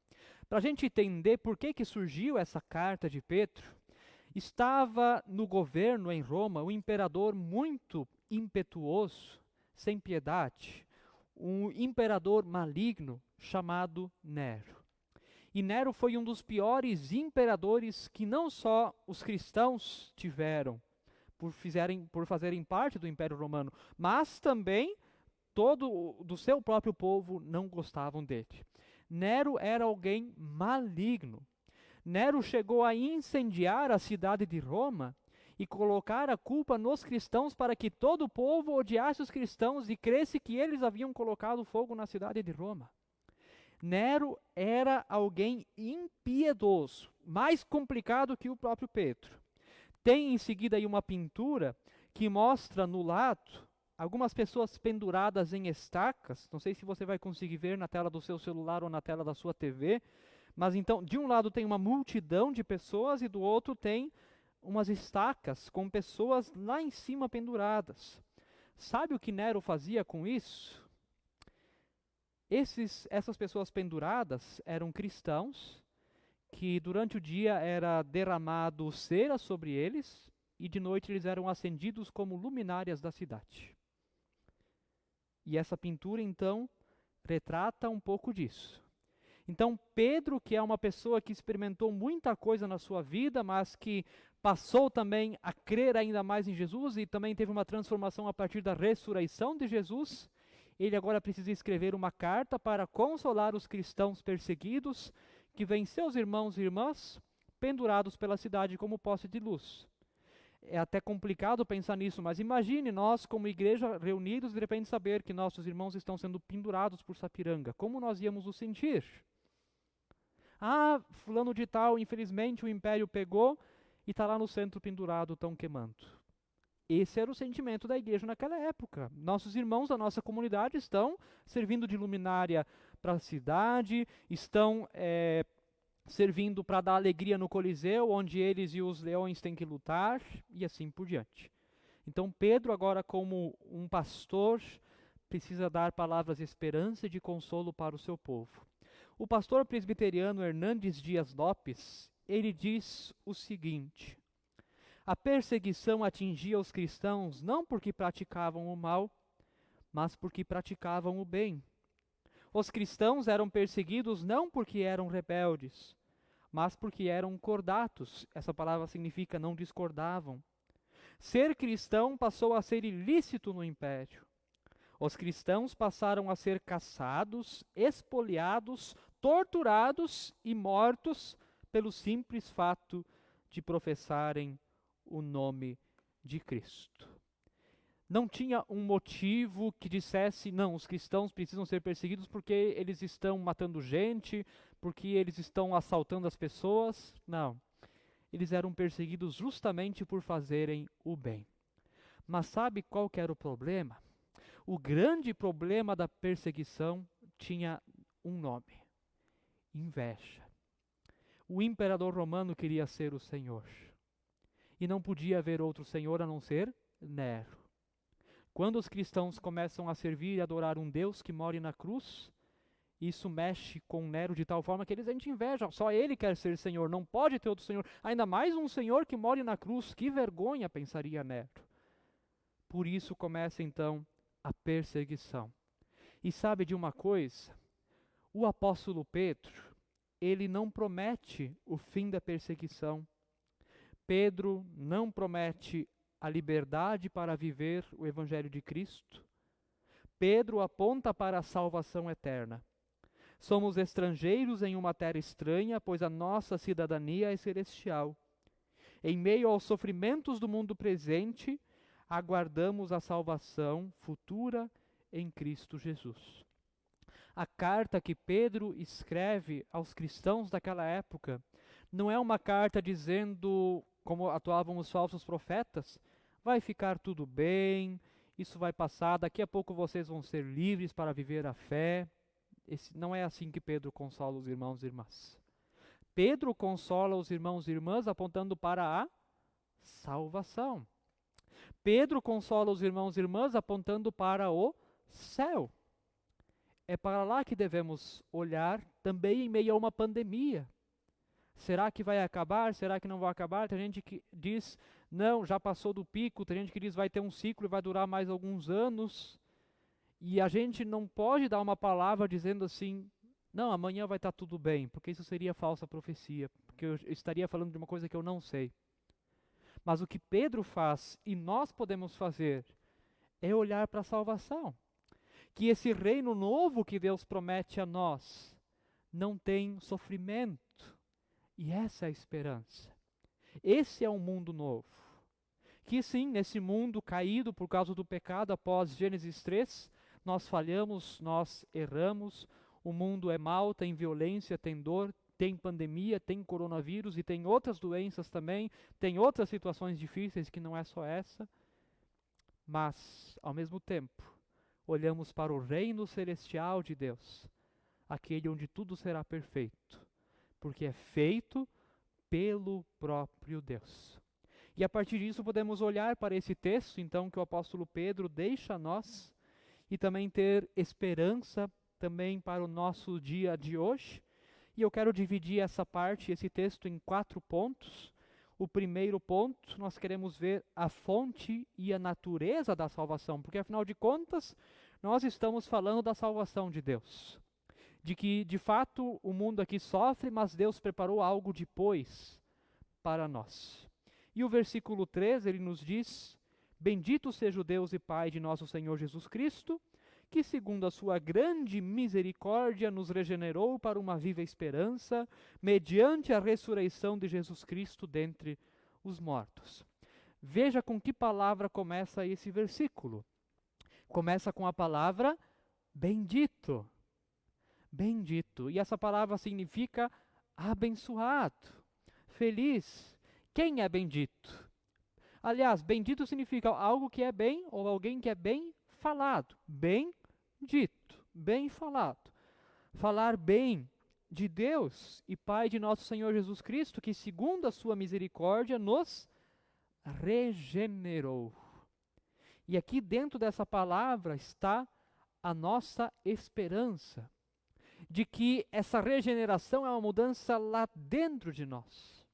Para a gente entender por que surgiu essa carta de Pedro, estava no governo em Roma um imperador muito impetuoso, sem piedade, um imperador maligno chamado Nero. E Nero foi um dos piores imperadores que não só os cristãos tiveram por fazerem parte do Império Romano, mas também todo do seu próprio povo não gostavam dele. Nero era alguém maligno. Nero chegou a incendiar a cidade de Roma e colocar a culpa nos cristãos para que todo o povo odiasse os cristãos e cresse que eles haviam colocado fogo na cidade de Roma. Nero era alguém impiedoso, mais complicado que o próprio Pedro. Tem em seguida aí uma pintura que mostra no lado algumas pessoas penduradas em estacas. Não sei se você vai conseguir ver na tela do seu celular ou na tela da sua TV, mas então de um lado tem uma multidão de pessoas e do outro tem umas estacas com pessoas lá em cima penduradas. Sabe o que Nero fazia com isso? Essas pessoas penduradas eram cristãos que durante o dia era derramado cera sobre eles e de noite eles eram acendidos como luminárias da cidade. E essa pintura então retrata um pouco disso. Então Pedro, que é uma pessoa que experimentou muita coisa na sua vida, mas que passou também a crer ainda mais em Jesus e também teve uma transformação a partir da ressurreição de Jesus, ele agora precisa escrever uma carta para consolar os cristãos perseguidos que veem seus irmãos e irmãs pendurados pela cidade como poste de luz. É até complicado pensar nisso, mas imagine nós como igreja reunidos de repente saber que nossos irmãos estão sendo pendurados por Sapiranga. Como nós íamos nos sentir? Ah, fulano de tal, infelizmente o império pegou e está lá no centro pendurado, estão queimando. Esse era o sentimento da igreja naquela época. Nossos irmãos da nossa comunidade estão servindo de luminária para a cidade, estão servindo para dar alegria no Coliseu, onde eles e os leões têm que lutar, e assim por diante. Então Pedro, agora como um pastor, precisa dar palavras de esperança e de consolo para o seu povo. O pastor presbiteriano Hernandes Dias Lopes, ele diz o seguinte: a perseguição atingia os cristãos não porque praticavam o mal, mas porque praticavam o bem. Os cristãos eram perseguidos não porque eram rebeldes, mas porque eram cordatos. Essa palavra significa não discordavam. Ser cristão passou a ser ilícito no império. Os cristãos passaram a ser caçados, espoliados, torturados e mortos pelo simples fato de professarem o nome de Cristo. Não tinha um motivo que dissesse, não, os cristãos precisam ser perseguidos porque eles estão matando gente, porque eles estão assaltando as pessoas. Não. Eles eram perseguidos justamente por fazerem o bem. Mas sabe qual que era o problema? O grande problema da perseguição tinha um nome: inveja. O imperador romano queria ser o Senhor. E não podia haver outro Senhor a não ser Nero. Quando os cristãos começam a servir e adorar um Deus que mora na cruz, isso mexe com Nero de tal forma que eles sentem inveja. Só ele quer ser Senhor, não pode ter outro Senhor. Ainda mais um Senhor que mora na cruz. Que vergonha, pensaria Nero. Por isso começa então a perseguição. E sabe de uma coisa? O apóstolo Pedro, ele não promete o fim da perseguição. Pedro não promete a liberdade para viver o Evangelho de Cristo. Pedro aponta para a salvação eterna. Somos estrangeiros em uma terra estranha, pois a nossa cidadania é celestial. Em meio aos sofrimentos do mundo presente, aguardamos a salvação futura em Cristo Jesus. A carta que Pedro escreve aos cristãos daquela época não é uma carta dizendo, como atuavam os falsos profetas, vai ficar tudo bem, isso vai passar, daqui a pouco vocês vão ser livres para viver a fé. Não é assim que Pedro consola os irmãos e irmãs. Pedro consola os irmãos e irmãs apontando para a salvação. Pedro consola os irmãos e irmãs apontando para o céu. É para lá que devemos olhar também em meio a uma pandemia. Será que vai acabar? Será que não vai acabar? Tem gente que diz, não, já passou do pico. Tem gente que diz, vai ter um ciclo e vai durar mais alguns anos. E a gente não pode dar uma palavra dizendo assim, não, amanhã vai estar tudo bem, porque isso seria falsa profecia, porque eu estaria falando de uma coisa que eu não sei. Mas o que Pedro faz e nós podemos fazer é olhar para a salvação. Que esse reino novo que Deus promete a nós não tem sofrimento. E essa é a esperança. Esse é um mundo novo. Que sim, nesse mundo caído por causa do pecado após Gênesis 3, nós falhamos, nós erramos, o mundo é mau, tem violência, tem dor, tem pandemia, tem coronavírus e tem outras doenças também, tem outras situações difíceis que não é só essa. Mas, ao mesmo tempo, olhamos para o reino celestial de Deus, aquele onde tudo será perfeito, porque é feito pelo próprio Deus. E a partir disso podemos olhar para esse texto, então, que o apóstolo Pedro deixa a nós, e também ter esperança também para o nosso dia de hoje. E eu quero dividir essa parte, esse texto, em 4 pontos. O primeiro ponto, nós queremos ver a fonte e a natureza da salvação, porque afinal de contas, nós estamos falando da salvação de Deus. De que, de fato, o mundo aqui sofre, mas Deus preparou algo depois para nós. E o versículo 3, ele nos diz, bendito seja o Deus e Pai de nosso Senhor Jesus Cristo, que segundo a sua grande misericórdia nos regenerou para uma viva esperança, mediante a ressurreição de Jesus Cristo dentre os mortos. Veja com que palavra começa esse versículo. Começa com a palavra bendito. Bendito. E essa palavra significa abençoado, feliz. Quem é bendito? Aliás, bendito significa algo que é bem ou alguém que é bem falado. Bem dito, bem falado. Falar bem de Deus e Pai de nosso Senhor Jesus Cristo, que segundo a sua misericórdia nos regenerou. E aqui dentro dessa palavra está a nossa esperança de que essa regeneração é uma mudança lá dentro de nós.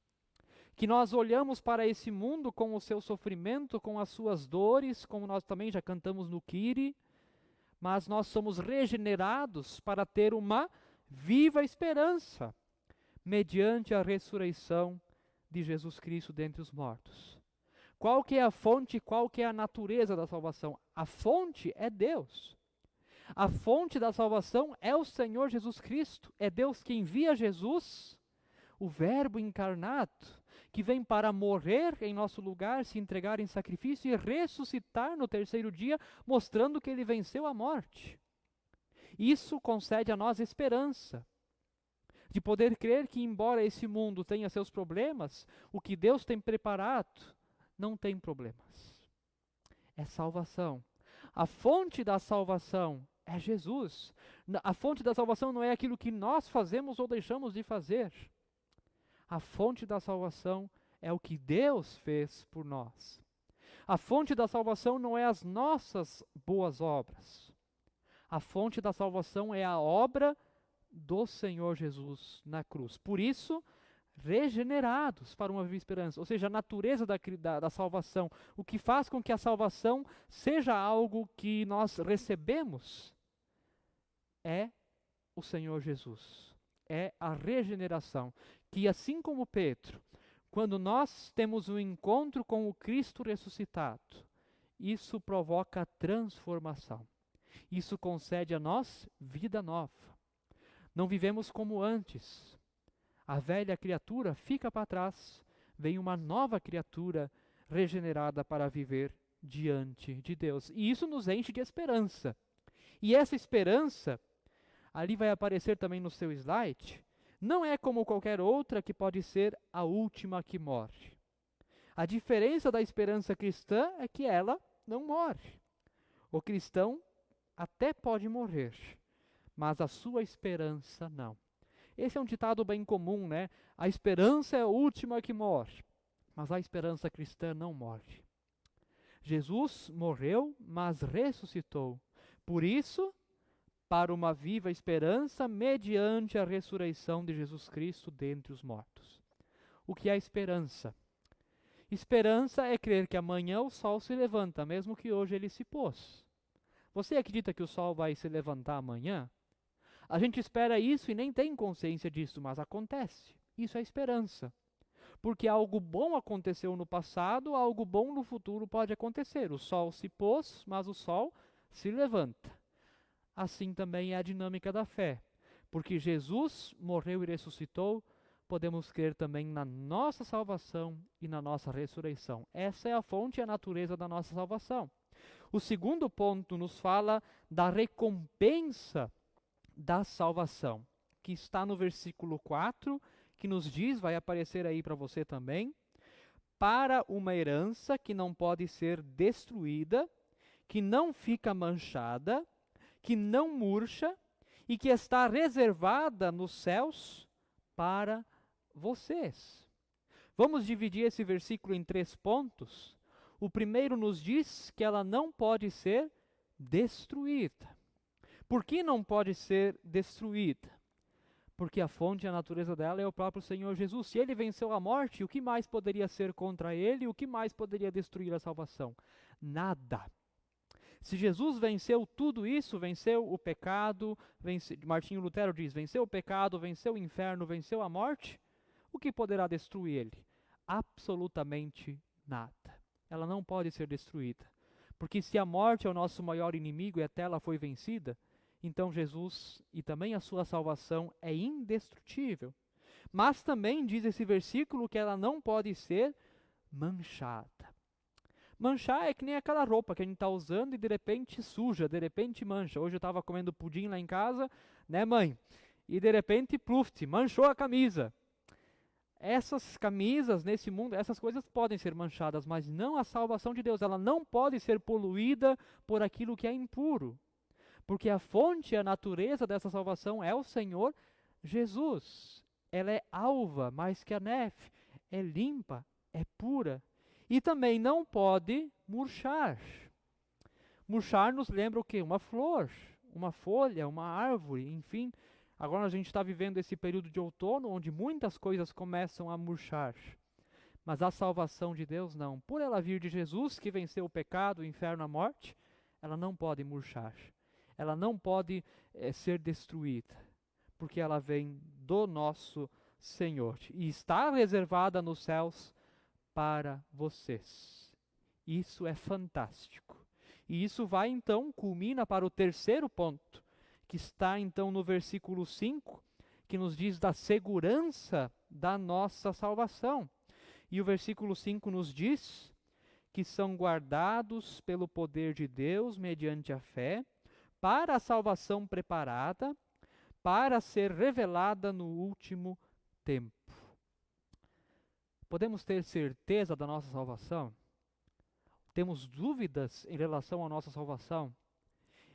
Que nós olhamos para esse mundo com o seu sofrimento, com as suas dores, como nós também já cantamos no Kyrie, mas nós somos regenerados para ter uma viva esperança, mediante a ressurreição de Jesus Cristo dentre os mortos. Qual que é a fonte, qual que é a natureza da salvação? A fonte é Deus. A fonte da salvação é o Senhor Jesus Cristo. É Deus que envia Jesus, o Verbo encarnado, que vem para morrer em nosso lugar, se entregar em sacrifício e ressuscitar no terceiro dia, mostrando que ele venceu a morte. Isso concede a nós esperança, de poder crer que, embora esse mundo tenha seus problemas, o que Deus tem preparado não tem problemas. É salvação. A fonte da salvação é Jesus. A fonte da salvação não é aquilo que nós fazemos ou deixamos de fazer. A fonte da salvação é o que Deus fez por nós. A fonte da salvação não é as nossas boas obras. A fonte da salvação é a obra do Senhor Jesus na cruz. Por isso, regenerados para uma viva esperança. Ou seja, a natureza da salvação. O que faz com que a salvação seja algo que nós recebemos é o Senhor Jesus. É a regeneração. Que assim como Pedro, quando nós temos um encontro com o Cristo ressuscitado, isso provoca transformação. Isso concede a nós vida nova. Não vivemos como antes. A velha criatura fica para trás, vem uma nova criatura regenerada para viver diante de Deus. E isso nos enche de esperança. E essa esperança, ali vai aparecer também no seu slide, não é como qualquer outra que pode ser a última que morre. A diferença da esperança cristã é que ela não morre. O cristão até pode morrer, mas a sua esperança não. Esse é um ditado bem comum, né? A esperança é a última que morre, mas a esperança cristã não morre. Jesus morreu, mas ressuscitou. Por isso, para uma viva esperança mediante a ressurreição de Jesus Cristo dentre os mortos. O que é esperança? Esperança é crer que amanhã o sol se levanta, mesmo que hoje ele se pôs. Você acredita que o sol vai se levantar amanhã? A gente espera isso e nem tem consciência disso, mas acontece. Isso é esperança. Porque algo bom aconteceu no passado, algo bom no futuro pode acontecer. O sol se pôs, mas o sol se levanta. Assim também é a dinâmica da fé. Porque Jesus morreu e ressuscitou, podemos crer também na nossa salvação e na nossa ressurreição. Essa é a fonte e a natureza da nossa salvação. O segundo ponto nos fala da recompensa da salvação, que está no versículo 4, que nos diz, vai aparecer aí para você também, para uma herança que não pode ser destruída, que não fica manchada, que não murcha e que está reservada nos céus para vocês. Vamos dividir esse versículo em 3 pontos. O primeiro nos diz que ela não pode ser destruída. Por que não pode ser destruída? Porque a fonte e a natureza dela é o próprio Senhor Jesus. Se ele venceu a morte, o que mais poderia ser contra ele? O que mais poderia destruir a salvação? Nada. Se Jesus venceu tudo isso, venceu o pecado, Martinho Lutero diz, venceu o pecado, venceu o inferno, venceu a morte, o que poderá destruir ele? Absolutamente nada. Ela não pode ser destruída. Porque se a morte é o nosso maior inimigo e até ela foi vencida, então Jesus e também a sua salvação é indestrutível. Mas também diz esse versículo que ela não pode ser manchada. Manchar é que nem aquela roupa que a gente está usando e de repente suja, de repente mancha. Hoje eu estava comendo pudim lá em casa, né, mãe? E de repente, pluft, manchou a camisa. Essas camisas nesse mundo, essas coisas podem ser manchadas, mas não a salvação de Deus. Ela não pode ser poluída por aquilo que é impuro. Porque a fonte, a natureza dessa salvação é o Senhor Jesus. Ela é alva, mais que a neve, é limpa, é pura. E também não pode murchar. Murchar nos lembra o quê? Uma flor, uma folha, uma árvore, enfim. Agora a gente está vivendo esse período de outono, onde muitas coisas começam a murchar. Mas a salvação de Deus não. Por ela vir de Jesus, que venceu o pecado, o inferno, a morte, ela não pode murchar. Ela não pode ser destruída, porque ela vem do nosso Senhor. E está reservada nos céus para vocês. Isso é fantástico. E isso vai então, culmina para o terceiro ponto, que está então no versículo 5, que nos diz da segurança da nossa salvação. E o versículo 5 nos diz que são guardados pelo poder de Deus mediante a fé, para a salvação preparada, para ser revelada no último tempo. Podemos ter certeza da nossa salvação? Temos dúvidas em relação à nossa salvação?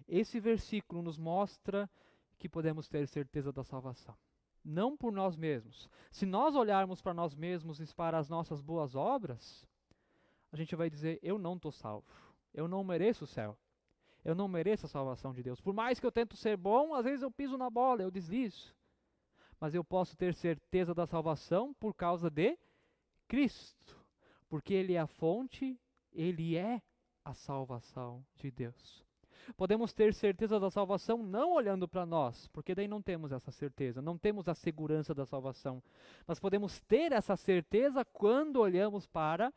Esse versículo nos mostra que podemos ter certeza da salvação. Não por nós mesmos. Se nós olharmos para nós mesmos e para as nossas boas obras, a gente vai dizer, eu não estou salvo. Eu não mereço o céu. Eu não mereço a salvação de Deus. Por mais que eu tento ser bom, às vezes eu piso na bola, eu deslizo. Mas eu posso ter certeza da salvação por causa de Cristo. Porque Ele é a fonte, Ele é a salvação de Deus. Podemos ter certeza da salvação não olhando para nós, porque daí não temos essa certeza, não temos a segurança da salvação. Mas podemos ter essa certeza quando olhamos para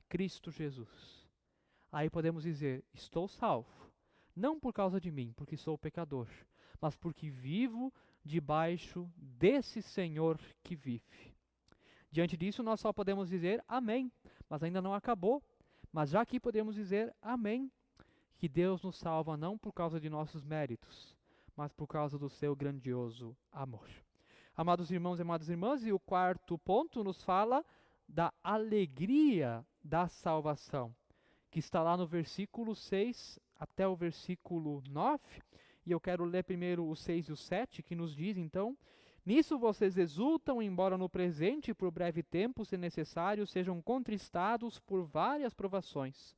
Cristo Jesus. Aí podemos dizer, estou salvo. Não por causa de mim, porque sou pecador, mas porque vivo debaixo desse Senhor que vive. Diante disso, nós só podemos dizer amém, mas ainda não acabou. Mas já aqui podemos dizer amém, que Deus nos salva não por causa de nossos méritos, mas por causa do seu grandioso amor. Amados irmãos e amadas irmãs, e o quarto ponto nos fala da alegria da salvação, que está lá no versículo 6 até o versículo 9, e eu quero ler primeiro o 6 e o 7, que nos diz então: nisso vocês exultam, embora no presente, por breve tempo, se necessário, sejam contristados por várias provações,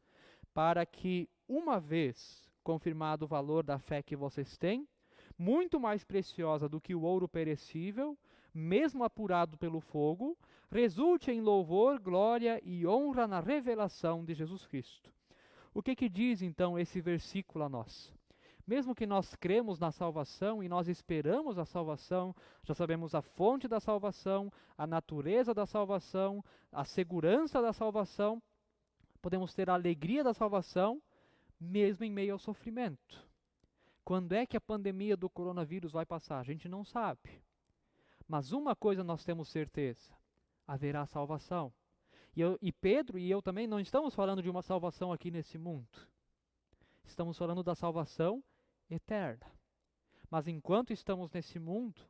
para que, uma vez confirmado o valor da fé que vocês têm, muito mais preciosa do que o ouro perecível, mesmo apurado pelo fogo, resulte em louvor, glória e honra na revelação de Jesus Cristo. O que diz então esse versículo a nós? Mesmo que nós cremos na salvação e nós esperamos a salvação, já sabemos a fonte da salvação, a natureza da salvação, a segurança da salvação, podemos ter a alegria da salvação, mesmo em meio ao sofrimento. Quando é que a pandemia do coronavírus vai passar? A gente não sabe. Mas uma coisa nós temos certeza: haverá salvação. E Pedro e eu também não estamos falando de uma salvação aqui nesse mundo. Estamos falando da salvação eterna. Mas enquanto estamos nesse mundo,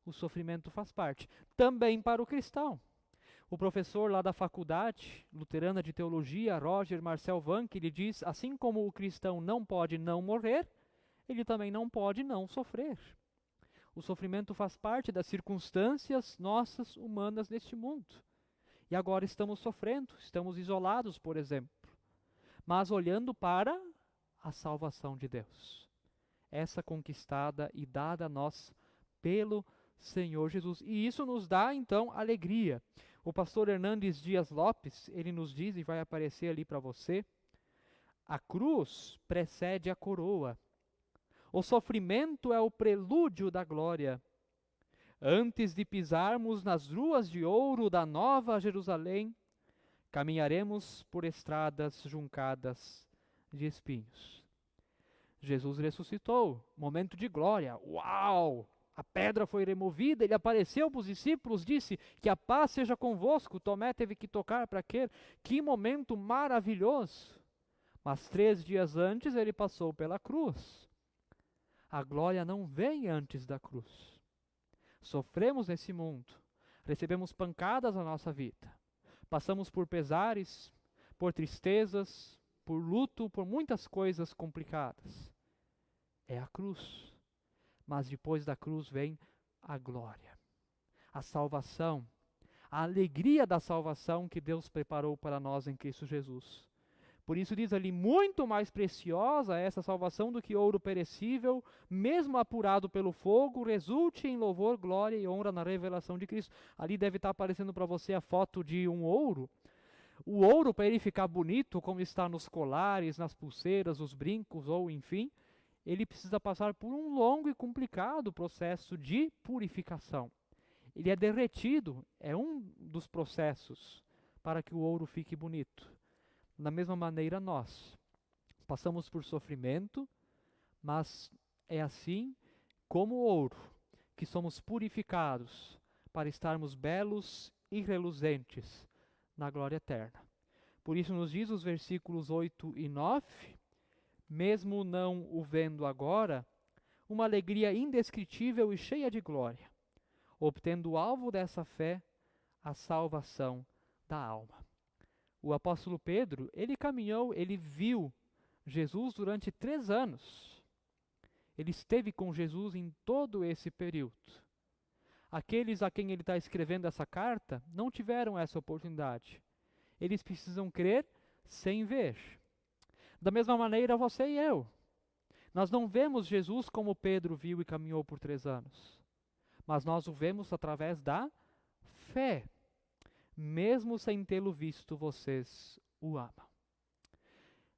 o sofrimento faz parte. Também para o cristão. O professor lá da faculdade luterana de teologia, Roger Marcel Vanck, ele diz: assim como o cristão não pode não morrer, ele também não pode não sofrer. O sofrimento faz parte das circunstâncias nossas humanas neste mundo. E agora estamos sofrendo, estamos isolados, por exemplo, mas olhando para a salvação de Deus, essa conquistada e dada a nós pelo Senhor Jesus. E isso nos dá, então, alegria. O pastor Hernandes Dias Lopes, ele nos diz, e vai aparecer ali para você: a cruz precede a coroa. O sofrimento é o prelúdio da glória. Antes de pisarmos nas ruas de ouro da Nova Jerusalém, caminharemos por estradas juncadas de espinhos. Jesus ressuscitou, momento de glória. Uau! A pedra foi removida, ele apareceu para os discípulos, disse: que a paz seja convosco. Tomé teve que tocar para quê? Que momento maravilhoso! Mas 3 dias antes ele passou pela cruz. A glória não vem antes da cruz. Sofremos nesse mundo, recebemos pancadas na nossa vida, passamos por pesares, por tristezas, por luto, por muitas coisas complicadas. É a cruz. Mas depois da cruz vem a glória, a salvação, a alegria da salvação que Deus preparou para nós em Cristo Jesus. Por isso diz ali: muito mais preciosa é essa salvação do que ouro perecível, mesmo apurado pelo fogo, resulte em louvor, glória e honra na revelação de Cristo. Ali deve estar aparecendo para você a foto de um ouro. O ouro, para ele ficar bonito, como está nos colares, nas pulseiras, os brincos, ou enfim, ele precisa passar por um longo e complicado processo de purificação. Ele é derretido, é um dos processos para que o ouro fique bonito. Da mesma maneira nós passamos por sofrimento, mas é assim como o ouro, que somos purificados para estarmos belos e reluzentes na glória eterna. Por isso nos diz os versículos 8 e 9, mesmo não o vendo agora, uma alegria indescritível e cheia de glória, obtendo o alvo dessa fé, a salvação da alma. O apóstolo Pedro, ele caminhou, ele viu Jesus durante 3 anos. Ele esteve com Jesus em todo esse período. Aqueles a quem ele está escrevendo essa carta não tiveram essa oportunidade. Eles precisam crer sem ver. Da mesma maneira, você e eu. Nós não vemos Jesus como Pedro viu e caminhou por 3 anos. Mas nós o vemos através da fé. Mesmo sem tê-lo visto, vocês o amam.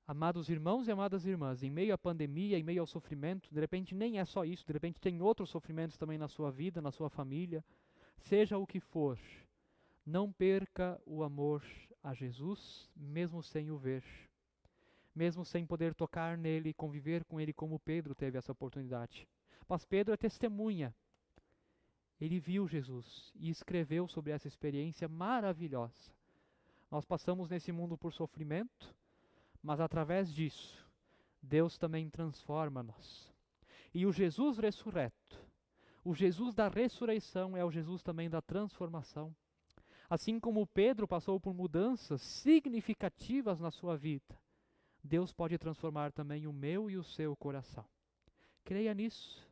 Amados irmãos e amadas irmãs, em meio à pandemia, em meio ao sofrimento, de repente nem é só isso, de repente tem outros sofrimentos também na sua vida, na sua família, seja o que for, não perca o amor a Jesus, mesmo sem o ver, mesmo sem poder tocar nele e conviver com ele como Pedro teve essa oportunidade. Mas Pedro é testemunha. Ele viu Jesus e escreveu sobre essa experiência maravilhosa. Nós passamos nesse mundo por sofrimento, mas através disso, Deus também transforma-nos. E o Jesus ressurreto, o Jesus da ressurreição é o Jesus também da transformação. Assim como Pedro passou por mudanças significativas na sua vida, Deus pode transformar também o meu e o seu coração. Creia nisso.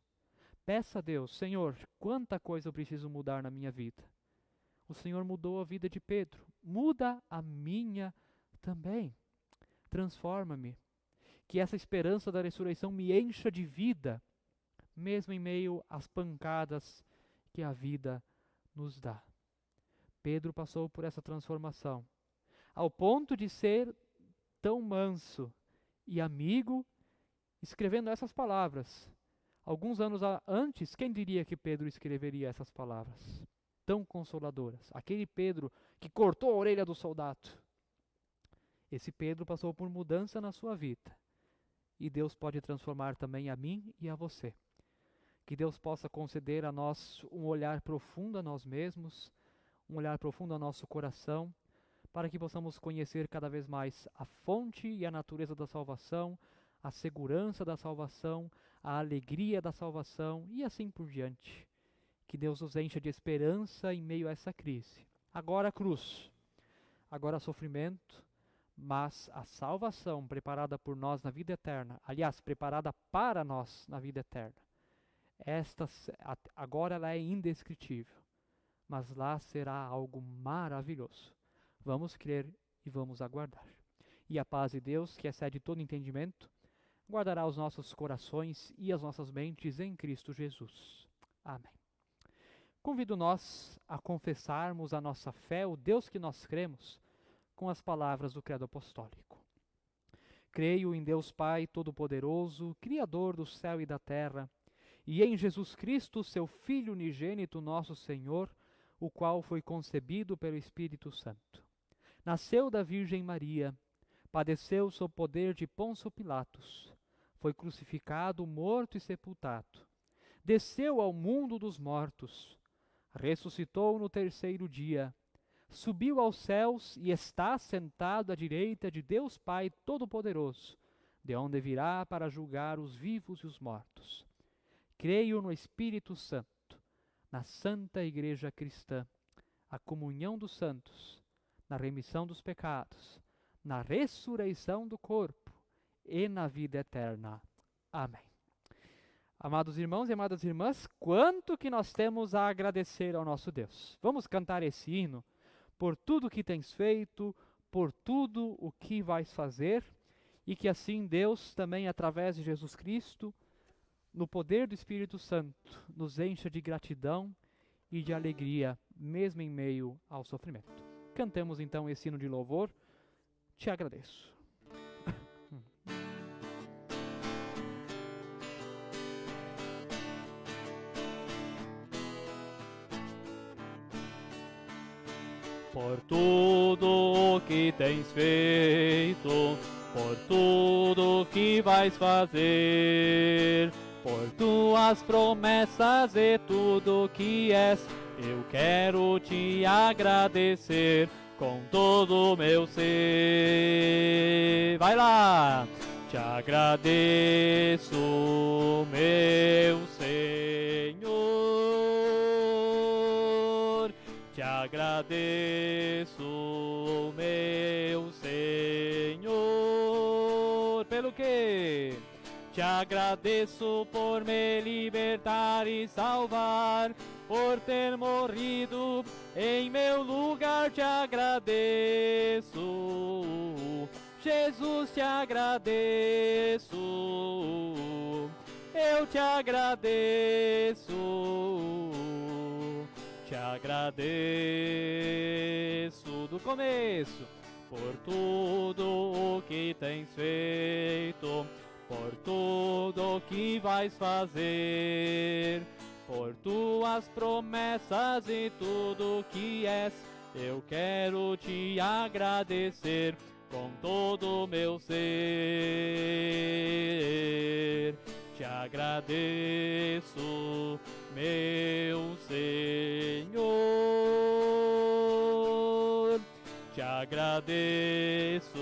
Peça a Deus, Senhor, quanta coisa eu preciso mudar na minha vida. O Senhor mudou a vida de Pedro, muda a minha também. Transforma-me. Que essa esperança da ressurreição me encha de vida, mesmo em meio às pancadas que a vida nos dá. Pedro passou por essa transformação, ao ponto de ser tão manso e amigo, escrevendo essas palavras. Alguns anos antes, quem diria que Pedro escreveria essas palavras tão consoladoras? Aquele Pedro que cortou a orelha do soldado. Esse Pedro passou por mudança na sua vida. E Deus pode transformar também a mim e a você. Que Deus possa conceder a nós um olhar profundo a nós mesmos, um olhar profundo ao nosso coração, para que possamos conhecer cada vez mais a fonte e a natureza da salvação, a segurança da salvação, a alegria da salvação e assim por diante. Que Deus nos encha de esperança em meio a essa crise. Agora a cruz, agora sofrimento, mas a salvação preparada por nós na vida eterna, aliás, preparada para nós na vida eterna, agora ela é indescritível, mas lá será algo maravilhoso. Vamos crer e vamos aguardar. E a paz de Deus, que excede todo entendimento, guardará os nossos corações e as nossas mentes em Cristo Jesus. Amém. Convido nós a confessarmos a nossa fé, o Deus que nós cremos, com as palavras do Credo Apostólico. Creio em Deus Pai Todo-Poderoso, Criador do céu e da terra, e em Jesus Cristo, seu Filho unigênito, nosso Senhor, o qual foi concebido pelo Espírito Santo. Nasceu da Virgem Maria, padeceu sob poder de Pôncio Pilatos, foi crucificado, morto e sepultado, desceu ao mundo dos mortos, ressuscitou no terceiro dia, subiu aos céus e está sentado à direita de Deus Pai Todo-Poderoso, de onde virá para julgar os vivos e os mortos. Creio no Espírito Santo, na Santa Igreja Cristã, a comunhão dos santos, na remissão dos pecados, na ressurreição do corpo e na vida eterna. Amém. Amados irmãos e amadas irmãs, quanto que nós temos a agradecer ao nosso Deus. Vamos cantar esse hino, por tudo que tens feito, por tudo o que vais fazer, e que assim Deus também, através de Jesus Cristo, no poder do Espírito Santo, nos encha de gratidão e de alegria, mesmo em meio ao sofrimento. Cantemos então esse hino de louvor. Te agradeço. Por tudo o que tens feito, por tudo o que vais fazer, por tuas promessas e tudo que és, eu quero te agradecer com todo o meu ser. Vai lá! Te agradeço, meu Senhor. Te agradeço, meu Senhor. Pelo quê? Te agradeço por me libertar e salvar, por ter morrido em meu lugar. Te agradeço, Jesus, te agradeço, eu te agradeço, te agradeço do começo, por tudo o que tens feito, por tudo o que vais fazer, por tuas promessas e tudo que és, eu quero te agradecer com todo o meu ser. Te agradeço, meu Senhor. Te agradeço,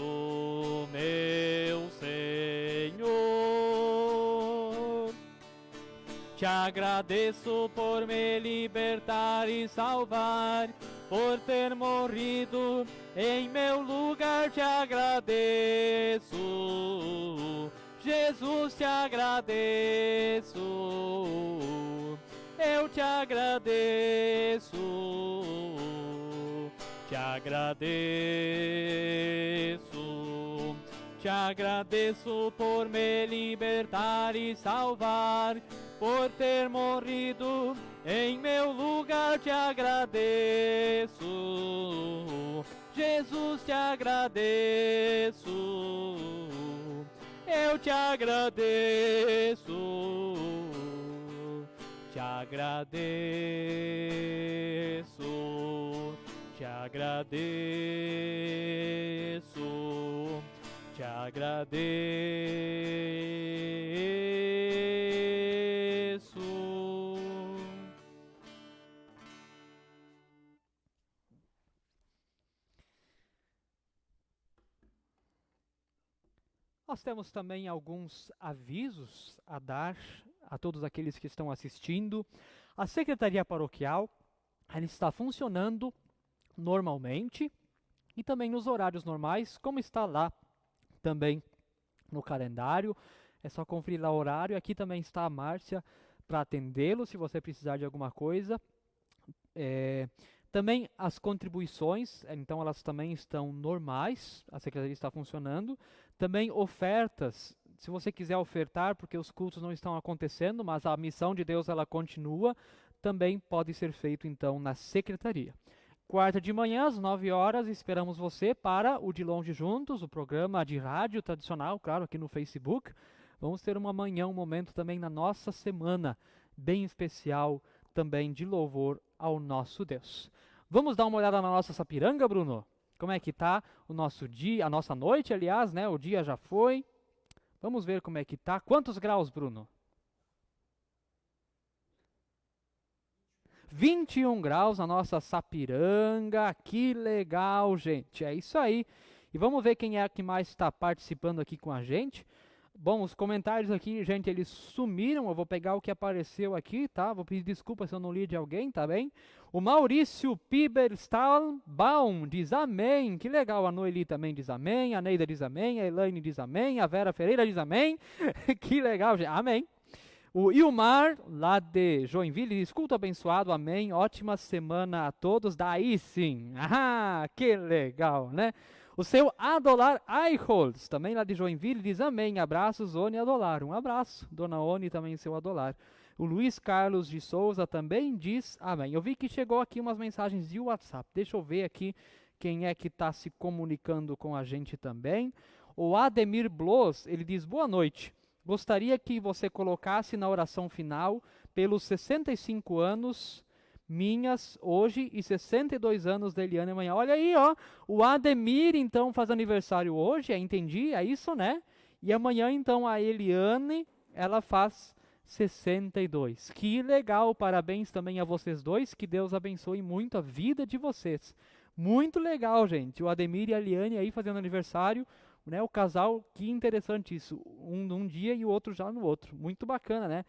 meu Senhor. Te agradeço por me libertar e salvar, por ter morrido em meu lugar. Te agradeço, Jesus, te agradeço. Eu te agradeço, te agradeço. Te agradeço por me libertar e salvar, por ter morrido em meu lugar. Te agradeço, Jesus, te agradeço. Eu te agradeço, te agradeço, te agradeço, te agradeço. Nós temos também alguns avisos a dar a todos aqueles que estão assistindo. A Secretaria Paroquial, ela está funcionando normalmente e também nos horários normais, como está lá também no calendário. É só conferir lá o horário. Aqui também está a Márcia para atendê-lo se você precisar de alguma coisa. Também as contribuições, então elas também estão normais, a secretaria está funcionando. Também ofertas, se você quiser ofertar, porque os cultos não estão acontecendo, mas a missão de Deus ela continua, também pode ser feito então na secretaria. Quarta de manhã, às 9 horas, esperamos você para o De Longe Juntos, o programa de rádio tradicional, claro, aqui no Facebook. Vamos ter uma manhã, um momento também na nossa semana, bem especial também de louvor ao nosso Deus. Vamos dar uma olhada na nossa Sapiranga, Bruno? Como é que tá o nosso dia, a nossa noite, aliás, né? O dia já foi. Vamos ver como é que tá. Quantos graus, Bruno? 21 graus na nossa Sapiranga. Que legal, gente. É isso aí. E vamos ver quem é que mais está participando aqui com a gente. Bom, os comentários aqui, gente, eles sumiram. Eu vou pegar o que apareceu aqui, tá? Vou pedir desculpa se eu não li de alguém, tá bem? O Maurício Piberstalbaum diz amém. Que legal. A Noeli também diz amém. A Neida diz amém. A Elaine diz amém. A Vera Ferreira diz amém. Que legal, gente. Amém. O Ilmar, lá de Joinville, diz culto abençoado, amém. Ótima semana a todos. Daí sim. Ah, que legal, né? O seu Adolar Eichholz, também lá de Joinville, diz amém. Abraços, Oni Adolar. Um abraço, Dona Oni, também seu Adolar. O Luiz Carlos de Souza também diz amém. Eu vi que chegou aqui umas mensagens de WhatsApp. Deixa eu ver aqui quem é que está se comunicando com a gente também. O Ademir Bloss, ele diz boa noite. Gostaria que você colocasse na oração final pelos 65 anos minhas hoje e 62 anos da Eliane amanhã. Olha aí, ó, o Ademir então faz aniversário hoje, entendi, é isso, né? E amanhã então a Eliane, ela faz 62. Que legal, parabéns também a vocês dois, que Deus abençoe muito a vida de vocês. Muito legal, gente, o Ademir e a Eliane aí fazendo aniversário, né? O casal, que interessante isso, um num dia e o outro já no outro, muito bacana, né?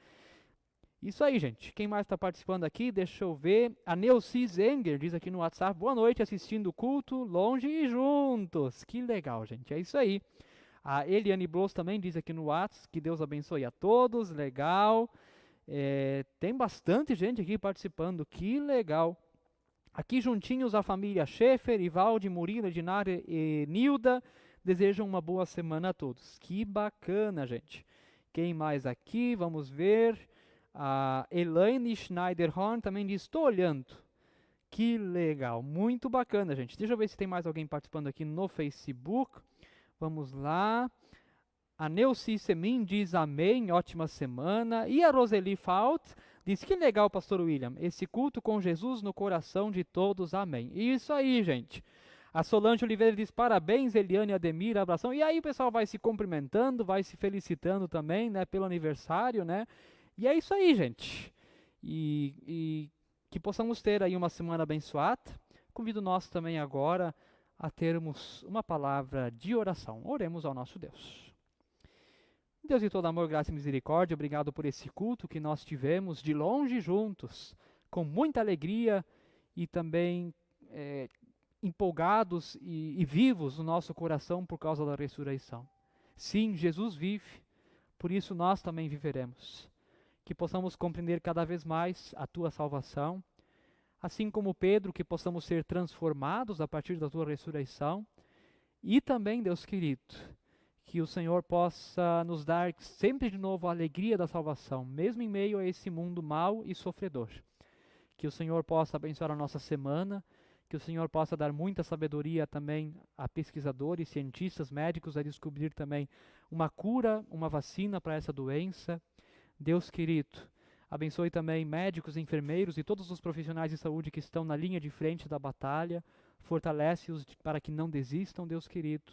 Isso aí, gente. Quem mais está participando aqui? Deixa eu ver. A Neuci Zenger diz aqui no WhatsApp, boa noite, assistindo o culto, longe e juntos. Que legal, gente. É isso aí. A Eliane Bloss também diz aqui no WhatsApp, que Deus abençoe a todos, legal. Tem bastante gente aqui participando, que legal. Aqui juntinhos a família Schaefer, Ivaldi, Murilo, Dinara e Nilda desejam uma boa semana a todos. Que bacana, gente. Quem mais aqui? Vamos ver. A Elaine Schneiderhorn também diz, estou olhando. Que legal, muito bacana, gente. Deixa eu ver se tem mais alguém participando aqui no Facebook. Vamos lá. A Neuci Semin diz amém, ótima semana. E a Roseli Faut diz, que legal, pastor William, esse culto com Jesus no coração de todos, amém. Isso aí, gente. A Solange Oliveira diz, parabéns, Eliane, Ademir, abração. E aí o pessoal vai se cumprimentando, vai se felicitando também, né, pelo aniversário, né. E é isso aí, gente. E que possamos ter aí uma semana abençoada. Convido nós também agora a termos uma palavra de oração. Oremos ao nosso Deus. Deus de todo amor, graça e misericórdia, obrigado por esse culto que nós tivemos de longe juntos, com muita alegria e também empolgados e vivos no nosso coração por causa da ressurreição. Sim, Jesus vive, por isso nós também viveremos. Que possamos compreender cada vez mais a tua salvação, assim como Pedro, que possamos ser transformados a partir da tua ressurreição, e também, Deus querido, que o Senhor possa nos dar sempre de novo a alegria da salvação, mesmo em meio a esse mundo mau e sofredor. Que o Senhor possa abençoar a nossa semana, que o Senhor possa dar muita sabedoria também a pesquisadores, cientistas, médicos, a descobrir também uma cura, uma vacina para essa doença. Deus querido, abençoe também médicos, enfermeiros e todos os profissionais de saúde que estão na linha de frente da batalha. Fortalece-os para que não desistam, Deus querido.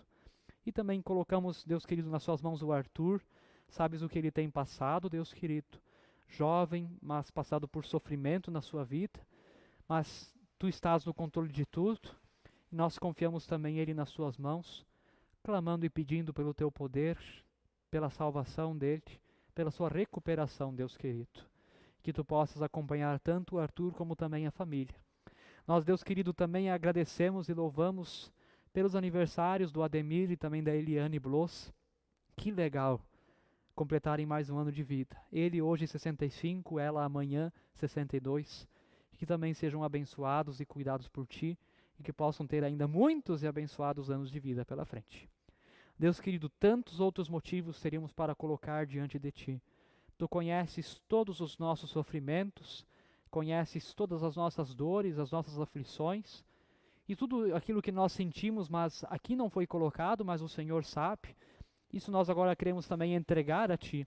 E também colocamos, Deus querido, nas suas mãos o Arthur. Sabes o que ele tem passado, Deus querido. Jovem, mas passado por sofrimento na sua vida. Mas tu estás no controle de tudo. E nós confiamos também ele nas suas mãos, clamando e pedindo pelo teu poder, pela salvação dele, pela sua recuperação, Deus querido. Que tu possas acompanhar tanto o Arthur como também a família. Nós, Deus querido, também agradecemos e louvamos pelos aniversários do Ademir e também da Eliane Bloss. Que legal completarem mais um ano de vida. Ele hoje 65, ela amanhã 62. Que também sejam abençoados e cuidados por ti e que possam ter ainda muitos e abençoados anos de vida pela frente. Deus querido, tantos outros motivos teríamos para colocar diante de ti. Tu conheces todos os nossos sofrimentos, conheces todas as nossas dores, as nossas aflições, e tudo aquilo que nós sentimos, mas aqui não foi colocado, mas o Senhor sabe. Isso nós agora queremos também entregar a ti,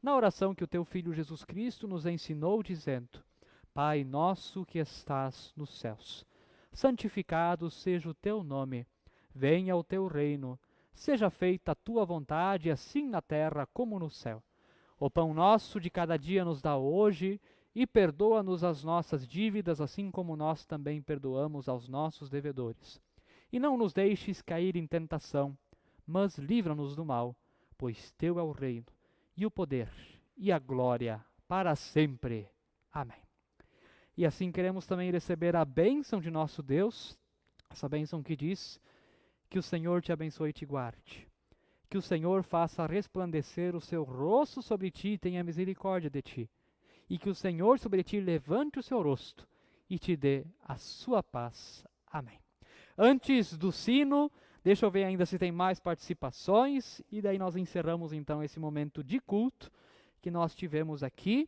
na oração que o teu Filho Jesus Cristo nos ensinou, dizendo: Pai nosso que estás nos céus, santificado seja o teu nome, venha o teu reino, seja feita a tua vontade, assim na terra como no céu. O pão nosso de cada dia nos dá hoje, e perdoa-nos as nossas dívidas, assim como nós também perdoamos aos nossos devedores. E não nos deixes cair em tentação, mas livra-nos do mal, pois teu é o reino, e o poder, e a glória, para sempre. Amém. E assim queremos também receber a bênção de nosso Deus, essa bênção que diz: que o Senhor te abençoe e te guarde. Que o Senhor faça resplandecer o seu rosto sobre ti e tenha misericórdia de ti. E que o Senhor sobre ti levante o seu rosto e te dê a sua paz. Amém. Antes do sino, deixa eu ver ainda se tem mais participações. E daí nós encerramos então esse momento de culto que nós tivemos aqui.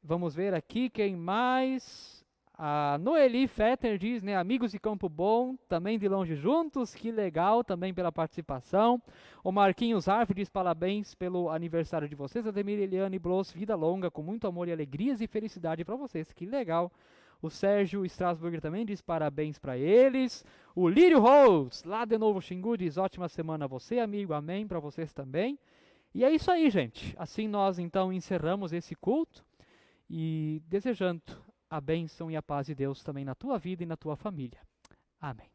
Vamos ver aqui quem mais... A Noeli Fetter diz, né, amigos de Campo Bom, também de longe juntos, que legal também pela participação. O Marquinhos Arf diz parabéns pelo aniversário de vocês. Ademir, Eliane, Bloss, vida longa, com muito amor e alegrias e felicidade para vocês, que legal. O Sérgio Strasburger também diz parabéns para eles. O Lírio Rose, lá de Novo Xingu, diz ótima semana a você, amigo, amém, para vocês também. E é isso aí, gente. Assim nós então encerramos esse culto e desejando a bênção e a paz de Deus também na tua vida e na tua família. Amém.